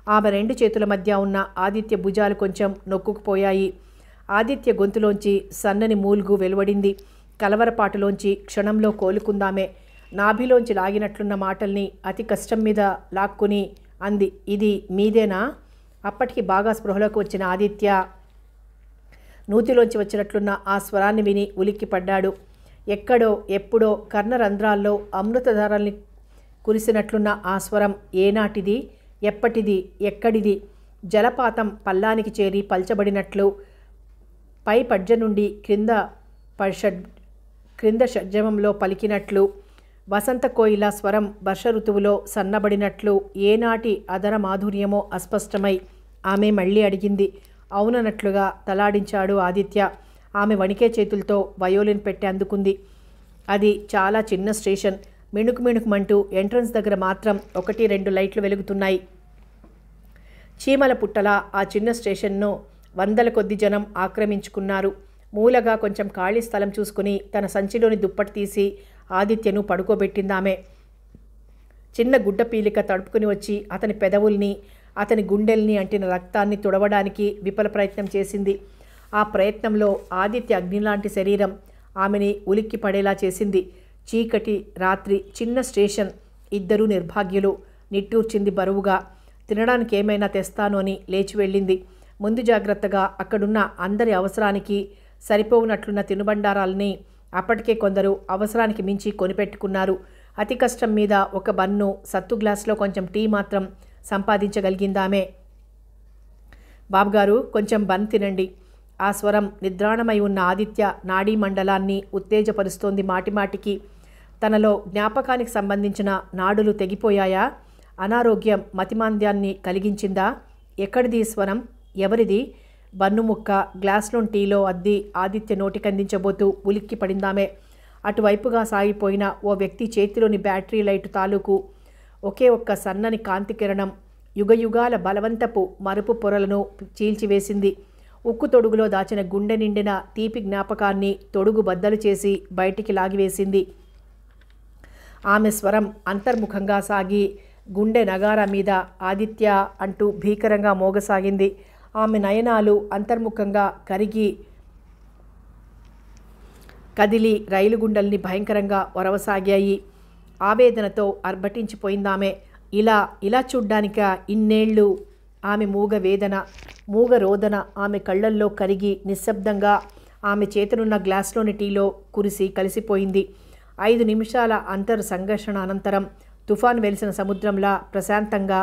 ఆమె 2 చేతుల మధ్య ఉన్న ఆదిత్య భుజాలు కొంచెం నొక్కుకుపోయాయి. ఆదిత్య గొంతులోంచి సన్నని మూల్గు వెలువడింది. కలవరపాటులోంచి క్షణంలో కోలుకుందామే. నాభిలోంచి లాగినట్లున్న మాటల్ని అతి కష్టం మీద లాక్కుని అంది. ఇది మీదేనా? అప్పటికి బాగా స్పృహలోకి వచ్చిన ఆదిత్య నూతిలోంచి వచ్చినట్లున్న ఆ స్వరాన్ని విని ఉలిక్కిపడ్డాడు. ఎక్కడో ఎప్పుడో కర్ణరంధ్రాల్లో అమృతధారల్ని కురిసినట్లున్న ఆ స్వరం ఏనాటిది, ఎప్పటిది, ఎక్కడిది? జలపాతం పల్లానికి చేరి పల్చబడినట్లు, పై పడ్జ నుండి క్రింద షడ్జమంలో పలికినట్లు, వసంత కోయిల స్వరం వర్ష ఋతువులో సన్నబడినట్లు ఏనాటి అదర మాధుర్యమో అస్పష్టమై ఆమె మళ్ళీ అడిగింది. అవునన్నట్లుగా తలాడించాడు ఆదిత్య. ఆమె వణికే చేతులతో వయోలిన్ పెట్టి అందుకుంది. అది చాలా చిన్న స్టేషన్. మిణుకు మిణుకుమంటూ ఎంట్రన్స్ దగ్గర మాత్రం 1-2 లైట్లు వెలుగుతున్నాయి. చీమల పుట్టలా ఆ చిన్న స్టేషన్ను వందల కొద్ది జనం ఆక్రమించుకున్నారు. మూలగా కొంచెం ఖాళీ స్థలం చూసుకుని తన సంచిలోని దుప్పటి తీసి ఆదిత్యను పడుకోబెట్టిందామె. చిన్న గుడ్డ పీలిక తడుపుకుని వచ్చి అతని పెదవుల్ని, అతని గుండెల్ని అంటిన రక్తాన్ని తుడవడానికి విఫల ప్రయత్నం చేసింది. ఆ ప్రయత్నంలో ఆదిత్య అగ్నిలాంటి శరీరం ఆమెని ఉలిక్కి పడేలా చేసింది. చీకటి రాత్రి, చిన్న స్టేషన్, ఇద్దరూ నిర్భాగ్యులు. నిట్టూర్చింది బరువుగా. తినడానికి ఏమైనా తెస్తాను అని లేచి వెళ్ళింది. ముందు జాగ్రత్తగా అక్కడున్న అందరి అవసరానికి సరిపోవునట్లున్న తినుబండారాలని అప్పటికే కొందరు అవసరానికి మించి కొనిపెట్టుకున్నారు. అతి కష్టం మీద ఒక బన్ను, సత్తు గ్లాసులో కొంచెం టీ మాత్రం సంపాదించగలిగిందామే. బాబుగారు, కొంచెం బన్ తినండి. ఆ స్వరం నిద్రాణమై ఉన్న ఆదిత్య నాడీ మండలాన్ని ఉత్తేజపరుస్తోంది మాటిమాటికి. తనలో జ్ఞాపకానికి సంబంధించిన నాడులు తెగిపోయాయా? అనారోగ్యం మతిమాంద్యాన్ని కలిగించిందా? ఎక్కడిది స్వరం? ఎవరిది? బన్ను ముక్క గ్లాస్లోని టీలో అద్ది ఆదిత్య నోటికందించబోతూ ఉలిక్కి పడిందామే. అటువైపుగా సాగిపోయిన ఓ వ్యక్తి చేతిలోని బ్యాటరీ లైటు తాలూకు ఒకే ఒక్క సన్నని కాంతి కిరణం యుగయుగాల బలవంతపు మరుపు పొరలను చీల్చివేసింది. ఉక్కు తొడుగులో దాచిన గుండె నిండిన తీపి జ్ఞాపకాన్ని తొడుగు బద్దలు చేసి బయటికి లాగివేసింది. ఆమె స్వరం అంతర్ముఖంగా సాగి గుండె నగారా మీద ఆదిత్య అంటూ భీకరంగా మోగసాగింది. ఆమె నయనాలు అంతర్ముఖంగా కదిలి రైలు గుండెల్ని భయంకరంగా ఒరవసాగాయి. ఆవేదనతో అర్భటించిపోయిందామె. ఇలా చూడ్డానిక ఇన్నేళ్ళు? ఆమె మూగ వేదన, మూగ రోదన ఆమె కళ్ళల్లో కరిగి నిశ్శబ్దంగా ఆమె చేతనున్న గ్లాస్లోని టీలో కురిసి కలిసిపోయింది. 5 నిమిషాల సంఘర్షణ అనంతరం తుఫాన్ వెలిసిన సముద్రంలా ప్రశాంతంగా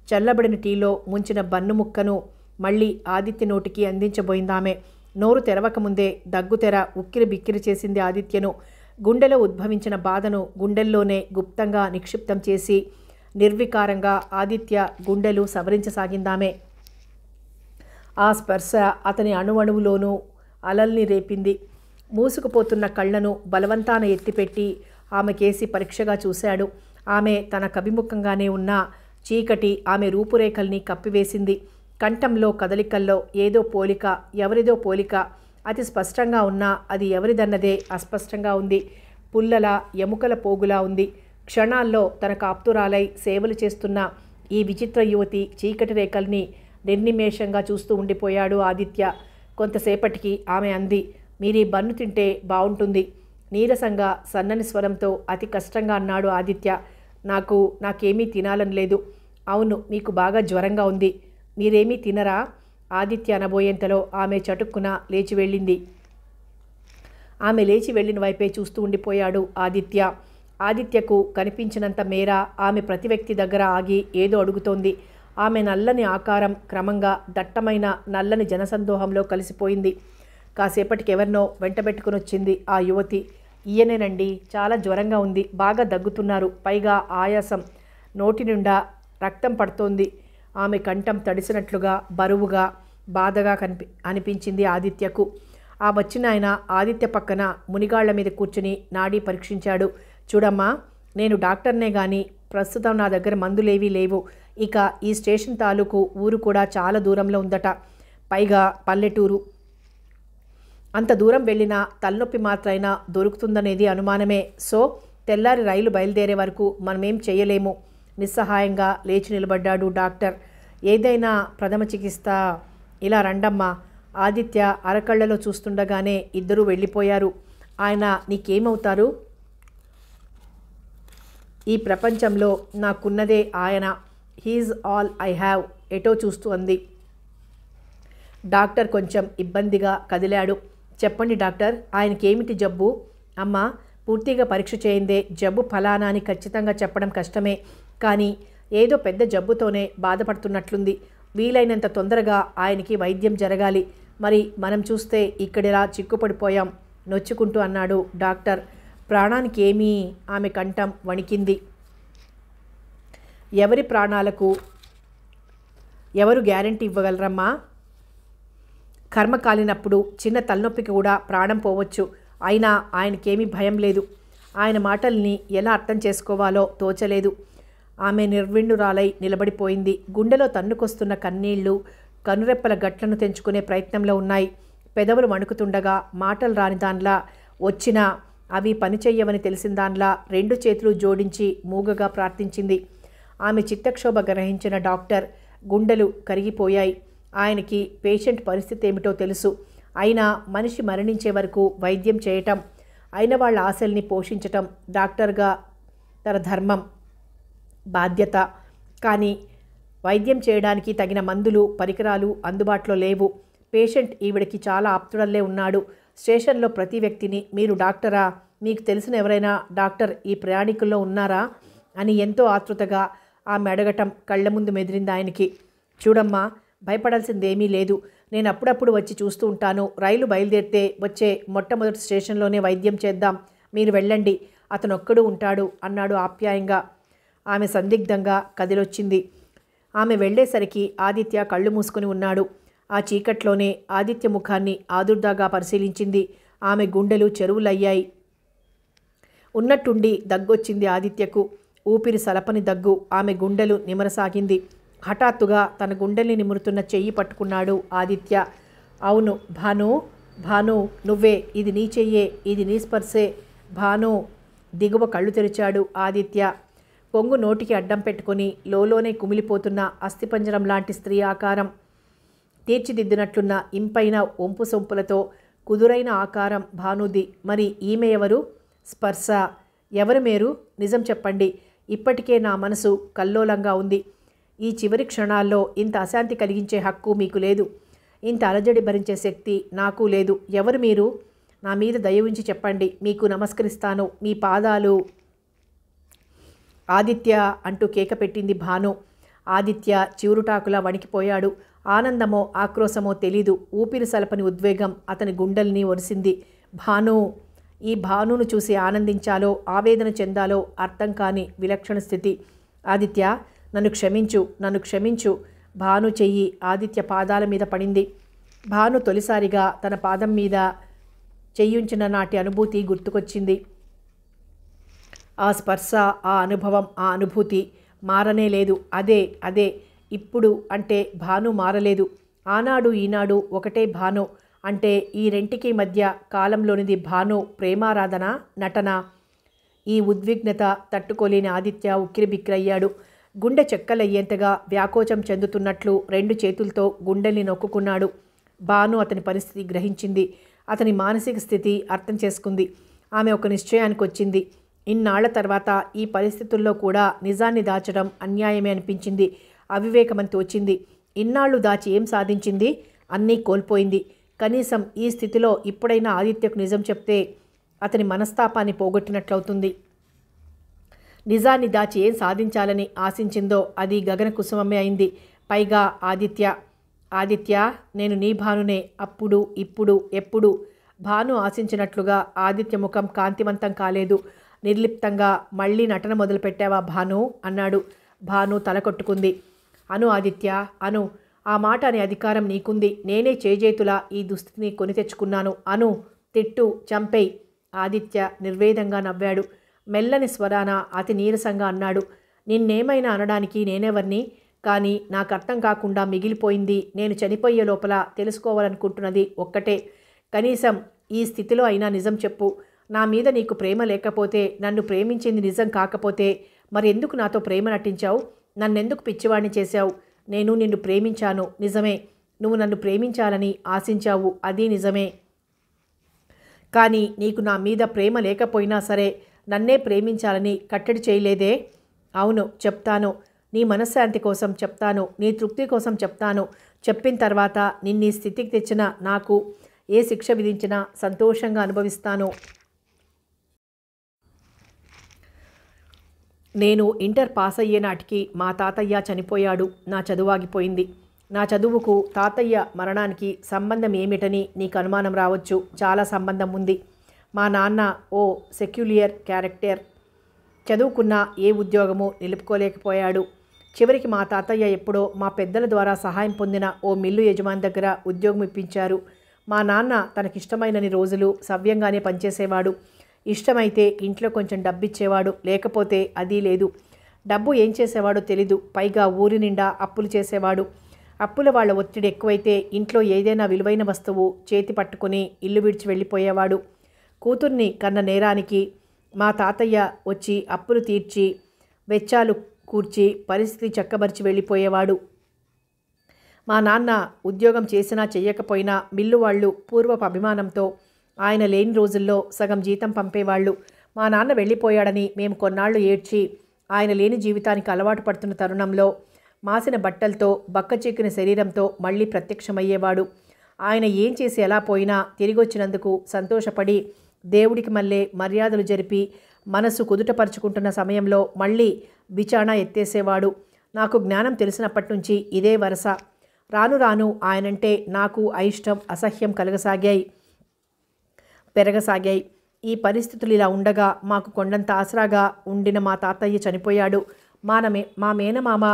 చల్లబడిన టీలో ముంచిన బన్ను ముక్కను మళ్ళీ ఆదిత్య నోటికి అందించబోయిందామె. నోరు తెరవకముందే దగ్గుతెర ఉక్కిరి బిక్కిరి చేసింది ఆదిత్యను. గుండెలో ఉద్భవించిన బాధను గుండెల్లోనే గుప్తంగా నిక్షిప్తం చేసి నిర్వికారంగా ఆదిత్య గుండెలు సవరించసాగిందామె. ఆ స్పర్శ అతని అణువణువులోనూ అలల్ని రేపింది. మూసుకుపోతున్న కళ్లను బలవంతాన ఎత్తిపెట్టి ఆమె కేసి పరీక్షగా చూశాడు. ఆమె తన కవిముఖంగానే ఉన్న చీకటి ఆమె రూపురేఖల్ని కప్పివేసింది. కంఠంలో కదలికల్లో ఏదో పోలిక, ఎవరిదో పోలిక. అతి స్పష్టంగా ఉన్నా అది ఎవరిదన్నదే అస్పష్టంగా ఉంది. పుల్లల ఎముకల పోగులా ఉంది. క్షణాల్లో తన కాప్తురాలై సేవలు చేస్తున్న ఈ విచిత్ర యువతి చీకటి రేఖల్ని నిర్నిమేషంగా చూస్తూ ఉండిపోయాడు ఆదిత్య. కొంతసేపటికి ఆమె అంది, మీరీ బన్ను తింటే బావుంటుంది. నీరసంగా సన్నని స్వరంతో అతి కష్టంగా అన్నాడు ఆదిత్య. నాకేమీ తినాలని లేదు. అవును, మీకు బాగా జ్వరంగా ఉంది. మీరేమీ తినరా? ఆదిత్య అనబోయేంతలో ఆమె చటుక్కున లేచి వెళ్ళింది. ఆమె లేచి వెళ్ళిన వైపే చూస్తూ ఉండిపోయాడు ఆదిత్య. ఆదిత్యకు కనిపించినంత మేర ఆమె ప్రతి వ్యక్తి దగ్గర ఆగి ఏదో అడుగుతోంది. ఆమె నల్లని ఆకారం క్రమంగా దట్టమైన నల్లని జనసందోహంలో కలిసిపోయింది. కాసేపటికి ఎవరినో వెంటబెట్టుకుని వచ్చింది ఆ యువతి. ఈయనేనండి, చాలా జ్వరంగా ఉంది, బాగా దగ్గుతున్నారు, పైగా ఆయాసం, నోటి నిండా రక్తం పడుతోంది. ఆమె కంఠం తడిసినట్లుగా బరువుగా బాధగా అనిపించింది ఆదిత్యకు. ఆ వచ్చిన ఆయన ఆదిత్య పక్కన మునిగాళ్ల మీద కూర్చుని నాడీ పరీక్షించాడు. చూడమ్మా, నేను డాక్టర్నే గాని ప్రస్తుతం నా దగ్గర మందులేవీ లేవు. ఇక ఈ స్టేషన్ తాలూకు ఊరు కూడా చాలా దూరంలో ఉందట, పైగా పల్లెటూరు. అంత దూరం వెళ్ళినా తలనొప్పి మాత్రైనా దొరుకుతుందనేది అనుమానమే. సో తెల్లారి రైలు బయలుదేరే వరకు మనమేం చేయలేము. నిస్సహాయంగా లేచి నిలబడ్డాడు డాక్టర్. ఏదైనా ప్రథమ చికిత్స? ఇలా రండమ్మా. ఆదిత్య అరకళ్ళలో చూస్తుండగానే ఇద్దరూ వెళ్ళిపోయారు. ఆయన నీకేమవుతారు? ఈ ప్రపంచంలో నాకున్నదే ఆయన. He's all I have. ఎటో చూస్తూ అంది. డాక్టర్ కొంచెం ఇబ్బందిగా కదిలాడు. చెప్పండి డాక్టర్, ఆయనకేమిటి జబ్బు? అమ్మా, పూర్తిగా పరీక్ష చేయిందే జబ్బు ఫలానా అని ఖచ్చితంగా చెప్పడం కష్టమే. కానీ ఏదో పెద్ద జబ్బుతోనే బాధపడుతున్నట్లుంది. వీలైనంత తొందరగా ఆయనకి వైద్యం జరగాలి. మరి మనం చూస్తే ఇక్కడిలా చిక్కుపడిపోయాం నొచ్చుకుంటూ అన్నాడు డాక్టర్. ప్రాణానికి ఏమీ? ఆమె కంఠం వణికింది. ఎవరి ప్రాణాలకు ఎవరు గ్యారెంటీ ఇవ్వగలరమ్మా? కర్మ కాలినప్పుడు చిన్న తలనొప్పికి కూడా ప్రాణం పోవచ్చు. అయినా ఆయనకేమీ భయం లేదు. ఆయన మాటల్ని ఎలా అర్థం చేసుకోవాలో తోచలేదు. ఆమె నిర్విణ్ణురాలై నిలబడిపోయింది. గుండెలో తన్నుకొస్తున్న కన్నీళ్లు కనురెప్పల గట్లను తెంచుకునే ప్రయత్నంలో ఉన్నాయి. పెదవులు వణుకుతుండగా మాటలు రాని దానిలా వచ్చినా అవి పనిచెయ్యవని తెలిసిన దానిలా రెండు చేతులు జోడించి మూగగా ప్రార్థించింది. ఆమె చిత్తక్షోభ గ్రహించిన డాక్టర్ గుండెలు కరిగిపోయాయి. ఆయనకి పేషెంట్ పరిస్థితి ఏమిటో తెలుసు. అయినా మనిషి మరణించే వరకు వైద్యం చేయటం, అయిన వాళ్ళ ఆశల్ని పోషించటం డాక్టర్గా తన ధర్మం, బాధ్యత. కానీ వైద్యం చేయడానికి తగిన మందులు పరికరాలు అందుబాటులో లేవు. పేషెంట్ ఈవిడికి చాలా ఆప్తుడల్లే ఉన్నాడు. స్టేషన్లో ప్రతి వ్యక్తిని మీరు డాక్టరా, మీకు తెలిసిన ఎవరైనా డాక్టర్ ఈ ప్రయాణికుల్లో ఉన్నారా అని ఎంతో ఆతృతగా ఆమె అడగటం కళ్ళ ముందు మెదిరింది ఆయనకి. చూడమ్మా, భయపడాల్సిందేమీ లేదు. నేను అప్పుడప్పుడు వచ్చి చూస్తూ ఉంటాను. రైలు బయలుదేరితే వచ్చే మొట్టమొదటి స్టేషన్లోనే వైద్యం చేద్దాం, మీరు వెళ్ళండి, అతనొక్కడు ఉంటాడు అన్నాడు ఆప్యాయంగా. ఆమె సందిగ్ధంగా కదిలొచ్చింది. ఆమె వెళ్ళేసరికి ఆదిత్య కళ్ళు మూసుకుని ఉన్నాడు. ఆ చీకట్లోనే ఆదిత్య ముఖాన్ని ఆదుర్దాగా పరిశీలించింది. ఆమె గుండెలు చెరువులయ్యాయి. ఉన్నట్టుండి దగ్గొచ్చింది ఆదిత్యకు. ఊపిరి సలపని దగ్గు. ఆమె గుండెలు నిమరసాగింది. హఠాత్తుగా తన గుండెల్ని నిమురుతున్న చెయ్యి పట్టుకున్నాడు ఆదిత్య. అవును భాను, భాను నువ్వే, ఇది నీ చెయ్యే, ఇది నీ స్పర్శే భాను. దిగువ కళ్ళు తెరిచాడు ఆదిత్య. కొంగు నోటికి అడ్డం పెట్టుకుని లోలోనే కుమిలిపోతున్న అస్థిపంజరం లాంటి స్త్రీ ఆకారం, తీర్చిదిద్దినట్లున్న ఇంపైన ఒంపు సొంపులతో కుదురైన ఆకారం భానుది. మరి ఈమె ఎవరు? స్పర్శ. ఎవరు మీరు? నిజం చెప్పండి. ఇప్పటికే నా మనసు కల్లోలంగా ఉంది. ఈ చివరి క్షణాల్లో ఇంత అశాంతి కలిగించే హక్కు మీకు లేదు. ఇంత అలజడి భరించే శక్తి నాకు లేదు. ఎవరు మీరు? నా మీద దయ ఉంచి చెప్పండి, మీకు నమస్కరిస్తాను, మీ పాదాలు. ఆదిత్య అంటూ కేక పెట్టింది భాను. ఆదిత్య చివురుటాకులా వణికిపోయాడు. ఆనందమో ఆక్రోశమో తెలీదు. ఊపిరి సలపని ఉద్వేగం అతని గుండెల్ని ఒరిసింది. భాను. ఈ భానును చూసి ఆనందించాలో ఆవేదన చెందాలో అర్థం కాని విలక్షణ స్థితి. ఆదిత్య, నన్ను క్షమించు, నన్ను క్షమించు. భాను చెయ్యి ఆదిత్య పాదాల మీద పడింది. భాను తొలిసారిగా తన పాదం మీద చెయ్యుంచిన నాటి అనుభూతి గుర్తుకొచ్చింది. ఆ స్పర్శ, ఆ అనుభవం, ఆ అనుభూతి మారనే లేదు. అదే ఇప్పుడు అంటే భాను మారలేదు. ఆనాడు ఈనాడు ఒకటే భాను. అంటే ఈ రెంటికి మధ్య కాలంలోనిది భాను ప్రేమారాధన, నటన. ఈ ఉద్విగ్నత తట్టుకోలేని ఆదిత్య ఉక్కిరిబిక్కిరయ్యాడు. గుండె చెక్కలయ్యేంతగా వ్యాకోచం చెందుతున్నట్లు 2 చేతులతో గుండెల్ని నొక్కుకున్నాడు. భాను అతని పరిస్థితి గ్రహించింది. అతని మానసిక స్థితి అర్థం చేసుకుంది. ఆమె ఒక నిశ్చయానికి వచ్చింది. ఇన్నాళ్ల తర్వాత ఈ పరిస్థితుల్లో కూడా నిజాన్ని దాచడం అన్యాయమే అనిపించింది. అవివేకమని తోచింది. ఇన్నాళ్ళు దాచి ఏం సాధించింది? అన్నీ కోల్పోయింది. కనీసం ఈ స్థితిలో ఇప్పుడైనా ఆదిత్యకు నిజం చెప్తే అతని మనస్తాపాన్ని పోగొట్టినట్లవుతుంది. నిజాన్ని దాచి ఏం సాధించాలని ఆశించిందో అది గగన కుసుమమే అయింది. పైగా ఆదిత్య, నేను నీ భానునే, అప్పుడు ఇప్పుడు ఎప్పుడు. భాను ఆశించినట్లుగా ఆదిత్య ముఖం కాంతివంతం కాలేదు. నిర్లిప్తంగా మళ్ళీ నటన మొదలుపెట్టావా భాను అన్నాడు. భాను తల కొట్టుకుంది. అను ఆదిత్య, అను. ఆ మాట అనే అధికారం నీకుంది. నేనే చేజేతులా ఈ దుస్థితిని కొని తెచ్చుకున్నాను. అను, తిట్టు, చంపేయ్. ఆదిత్య నిర్వేదంగా నవ్వాడు. మెల్లని స్వరాన అతి నీరసంగా అన్నాడు. నిన్నేమైనా అనడానికి నేనెవర్ని? కానీ నాకు అర్థం కాకుండా మిగిలిపోయింది. నేను చనిపోయే లోపల తెలుసుకోవాలనుకుంటున్నది ఒక్కటే. కనీసం ఈ స్థితిలో అయినా నిజం చెప్పు. నా మీద నీకు ప్రేమ లేకపోతే, నన్ను ప్రేమించింది నిజం కాకపోతే మరెందుకు నాతో ప్రేమ నటించావు? నన్నెందుకు పిచ్చివాణ్ణి చేశావు? నేను నిన్ను ప్రేమించాను, నిజమే. నువ్వు నన్ను ప్రేమించాలని ఆశించావు, అది నిజమే. కానీ నీకు నా మీద ప్రేమ లేకపోయినా సరే నన్నే ప్రేమించాలని కట్టడి చేయలేదే? అవును, చెప్తాను. నీ మనశ్శాంతి కోసం చెప్తాను, నీ తృప్తి కోసం చెప్తాను. చెప్పిన తర్వాత నిన్నీ స్థితికి తెచ్చిన నాకు ఏ శిక్ష విధించినా సంతోషంగా అనుభవిస్తాను. నేను ఇంటర్ పాస్ అయ్యే నాటికి మా తాతయ్య చనిపోయాడు. నా చదువు ఆగిపోయింది. నా చదువుకు తాతయ్య మరణానికి సంబంధం ఏమిటని నీకు అనుమానం రావచ్చు. చాలా సంబంధం ఉంది. మా నాన్న ఓ సెక్యులియర్ క్యారెక్టర్. చదువుకున్న ఏ ఉద్యోగము నిలుపుకోలేకపోయాడు. చివరికి మా తాతయ్య ఎప్పుడో మా పెద్దల ద్వారా సహాయం పొందిన ఓ మిల్లు యజమాని దగ్గర ఉద్యోగం ఇప్పించారు. మా నాన్న తనకిష్టమైనన్ని రోజులు సవ్యంగానే పనిచేసేవాడు. ఇష్టమైతే ఇంట్లో కొంచెం డబ్బిచ్చేవాడు, లేకపోతే అది లేదు. డబ్బు ఏం చేసేవాడో తెలీదు. పైగా ఊరి నిండా అప్పులు చేసేవాడు. అప్పుల వాళ్ళ ఒత్తిడి ఎక్కువైతే ఇంట్లో ఏదైనా విలువైన వస్తువు చేతి పట్టుకుని ఇల్లు విడిచి వెళ్ళిపోయేవాడు. కూతుర్ని కన్న నేరానికి మా తాతయ్య వచ్చి అప్పులు తీర్చి వెచ్చాలు కూర్చి పరిస్థితి చక్కబరిచి వెళ్ళిపోయేవాడు. మా నాన్న ఉద్యోగం చేసినా చెయ్యకపోయినా మిల్లు వాళ్ళు పూర్వపు అభిమానంతో ఆయన లేని రోజుల్లో సగం జీతం పంపేవాళ్ళు. మా నాన్న వెళ్ళిపోయాడని మేము కొన్నాళ్ళు ఏడ్చి ఆయన లేని జీవితానికి అలవాటు పడుతున్న తరుణంలో మాసిన బట్టలతో బక్కచిక్కిన శరీరంతో మళ్ళీ ప్రత్యక్షమయ్యేవాడు. ఆయన ఏం చేసి ఎలా పోయినా తిరిగొచ్చినందుకు సంతోషపడి దేవుడికి మళ్ళీ మర్యాదలు జరిపి మనసు కుదుటపరుచుకుంటున్న సమయంలో మళ్ళీ బిచాణా ఎత్తేసేవాడు. నాకు జ్ఞానం తెలిసినప్పటి నుంచి ఇదే వరస. రాను రాను ఆయనంటే నాకు అయిష్టం, అసహ్యం పెరగసాగాయి. ఈ పరిస్థితులు ఇలా ఉండగా మాకు కొండంత ఆసరాగా ఉండిన మా తాతయ్య చనిపోయాడు. మా మేనమామ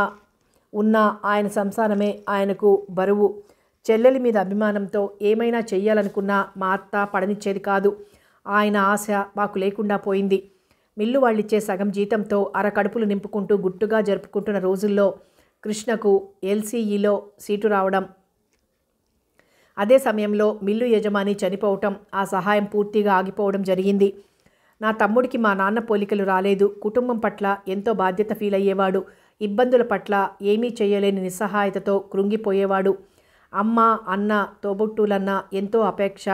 ఉన్న ఆయన సంసారమే ఆయనకు బరువు. చెల్లెలి మీద అభిమానంతో ఏమైనా చెయ్యాలనుకున్నా మా అత్త పడనిచ్చేది కాదు. ఆయన ఆశ మాకు లేకుండా పోయింది. మిల్లు వాళ్ళిచ్చే సగం జీతంతో అరకడుపులు నింపుకుంటూ గుట్టుగా జరుపుకుంటున్న రోజుల్లో కృష్ణకు ఎల్సీఈలో సీటు రావడం, అదే సమయంలో మిల్లు యజమాని చనిపోవటం, ఆ సహాయం పూర్తిగా ఆగిపోవడం జరిగింది. నా తమ్ముడికి మా నాన్న పోలికలు రాలేదు. కుటుంబం పట్ల ఎంతో బాధ్యత ఫీల్ అయ్యేవాడు. ఇబ్బందుల పట్ల ఏమీ చేయలేని నిస్సహాయతతో కృంగిపోయేవాడు. అమ్మ, అన్న, తోబుట్టులన్న ఎంతో అపేక్ష.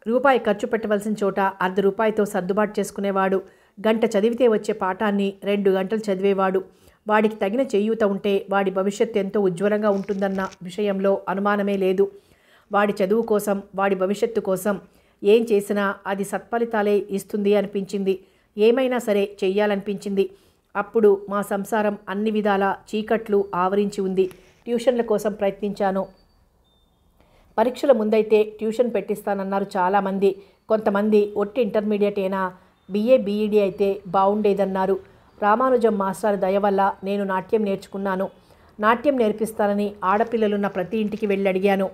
రూపాయి ఖర్చు పెట్టవలసిన చోట ₹1/2తో సర్దుబాటు చేసుకునేవాడు. గంట చదివితే వచ్చే పాఠాన్ని 2 గంటలు చదివేవాడు. వాడికి తగిన చేయూత ఉంటే వాడి భవిష్యత్తు ఎంతో ఉజ్వలంగా ఉంటుందన్న విషయంలో అనుమానమే లేదు. వాడి చదువు కోసం, వాడి భవిష్యత్తు కోసం ఏం చేసినా అది సత్ఫలితాలే ఇస్తుంది అనిపించింది. ఏమైనా సరే చెయ్యాలనిపించింది. అప్పుడు మా సంసారం అన్ని విధాల చీకట్లు ఆవరించి ఉంది. ట్యూషన్ల కోసం ప్రయత్నించాను. పరీక్షల ముందైతే ట్యూషన్ పెట్టిస్తానన్నారు చాలామంది. కొంతమంది ఒట్టి ఇంటర్మీడియటేనా, BA BEd అయితే బాగుండేదన్నారు. రామానుజం మాస్టర్ దయ వల్ల నేను నాట్యం నేర్చుకున్నాను. నాట్యం నేర్పిస్తానని ఆడపిల్లలున్న ప్రతి ఇంటికి వెళ్ళి అడిగాను.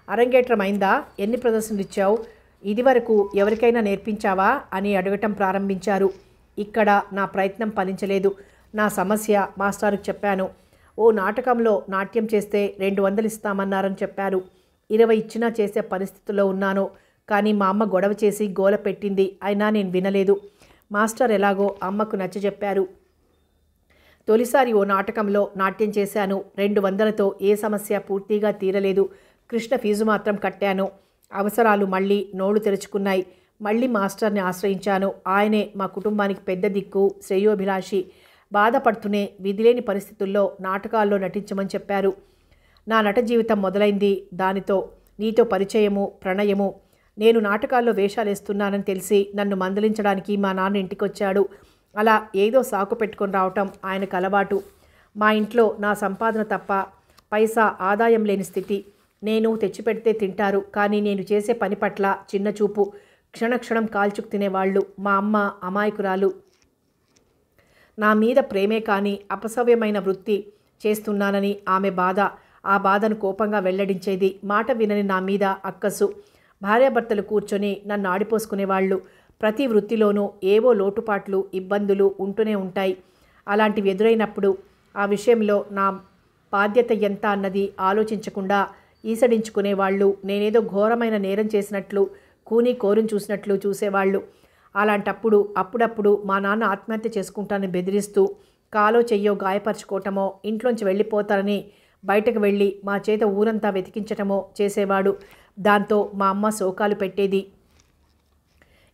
అరంగేట్రం అయిందా? ఎన్ని ప్రదర్శనలు ఇచ్చావు? ఇదివరకు ఎవరికైనా నేర్పించావా అని అడగటం ప్రారంభించారు. ఇక్కడ నా ప్రయత్నం ఫలించలేదు. నా సమస్య మాస్టారుకు చెప్పాను. ఓ నాటకంలో నాట్యం చేస్తే 200 ఇస్తామన్నారని చెప్పారు. 20 ఇచ్చినా చేసే పరిస్థితుల్లో ఉన్నాను. కానీ మా అమ్మ గొడవ చేసి గోల పెట్టింది. అయినా నేను వినలేదు. మాస్టర్ ఎలాగో అమ్మకు నచ్చజెప్పారు. తొలిసారి ఓ నాటకంలో నాట్యం చేశాను. 200తో ఏ సమస్య పూర్తిగా తీరలేదు. కృష్ణ ఫీజు మాత్రం కట్టాను. అవసరాలు మళ్ళీ నోళ్లు తెరుచుకున్నాయి. మళ్ళీ మాస్టర్ని ఆశ్రయించాను. ఆయనే మా కుటుంబానికి పెద్ద దిక్కు, శ్రేయోభిలాషి. బాధపడుతూనే విధిలేని పరిస్థితుల్లో నాటకాల్లో నటించమని చెప్పారు. నా నట జీవితం మొదలైంది దానితో. నీతో పరిచయము, ప్రణయము. నేను నాటకాల్లో వేషాలేస్తున్నానని తెలిసి నన్ను మందలించడానికి మా నాన్న ఇంటికొచ్చాడు. అలా ఏదో సాకు పెట్టుకొని రావటం ఆయనకు అలవాటు. మా ఇంట్లో నా సంపాదన తప్ప పైసా ఆదాయం లేని స్థితి. నేను తెచ్చిపెడితే తింటారు, కానీ నేను చేసే పని పట్ల చిన్నచూపు. క్షణక్షణం కాల్చుకు తినేవాళ్ళు. మా అమ్మ అమాయకురాలు. నా మీద ప్రేమే కానీ అపసవ్యమైన వృత్తి చేస్తున్నానని ఆమె బాధ. ఆ బాధను కోపంగా వెల్లడించేది. మాట వినని నా మీద అక్కసు. భార్యాభర్తలు కూర్చొని నన్ను ఆడిపోసుకునేవాళ్ళు. ప్రతి వృత్తిలోనూ ఏవో లోటుపాట్లు, ఇబ్బందులు ఉంటూనే ఉంటాయి. అలాంటివి ఎదురైనప్పుడు ఆ విషయంలో నా బాధ్యత ఎంత అన్నది ఆలోచించకుండా ఈసడించుకునేవాళ్ళు. నేనేదో ఘోరమైన నేరం చేసినట్లు, కూని కోరిని చూసినట్లు చూసేవాళ్ళు. అలాంటప్పుడు అప్పుడప్పుడు మా నాన్న ఆత్మహత్య చేసుకుంటానని బెదిరిస్తూ కాలో చెయ్యో గాయపరచుకోవటమో, ఇంట్లోంచి వెళ్ళిపోతారని బయటకు వెళ్ళి మా చేత ఊరంతా వెతికించటమో చేసేవాడు. దాంతో మా అమ్మ శోకాలు పెట్టేది.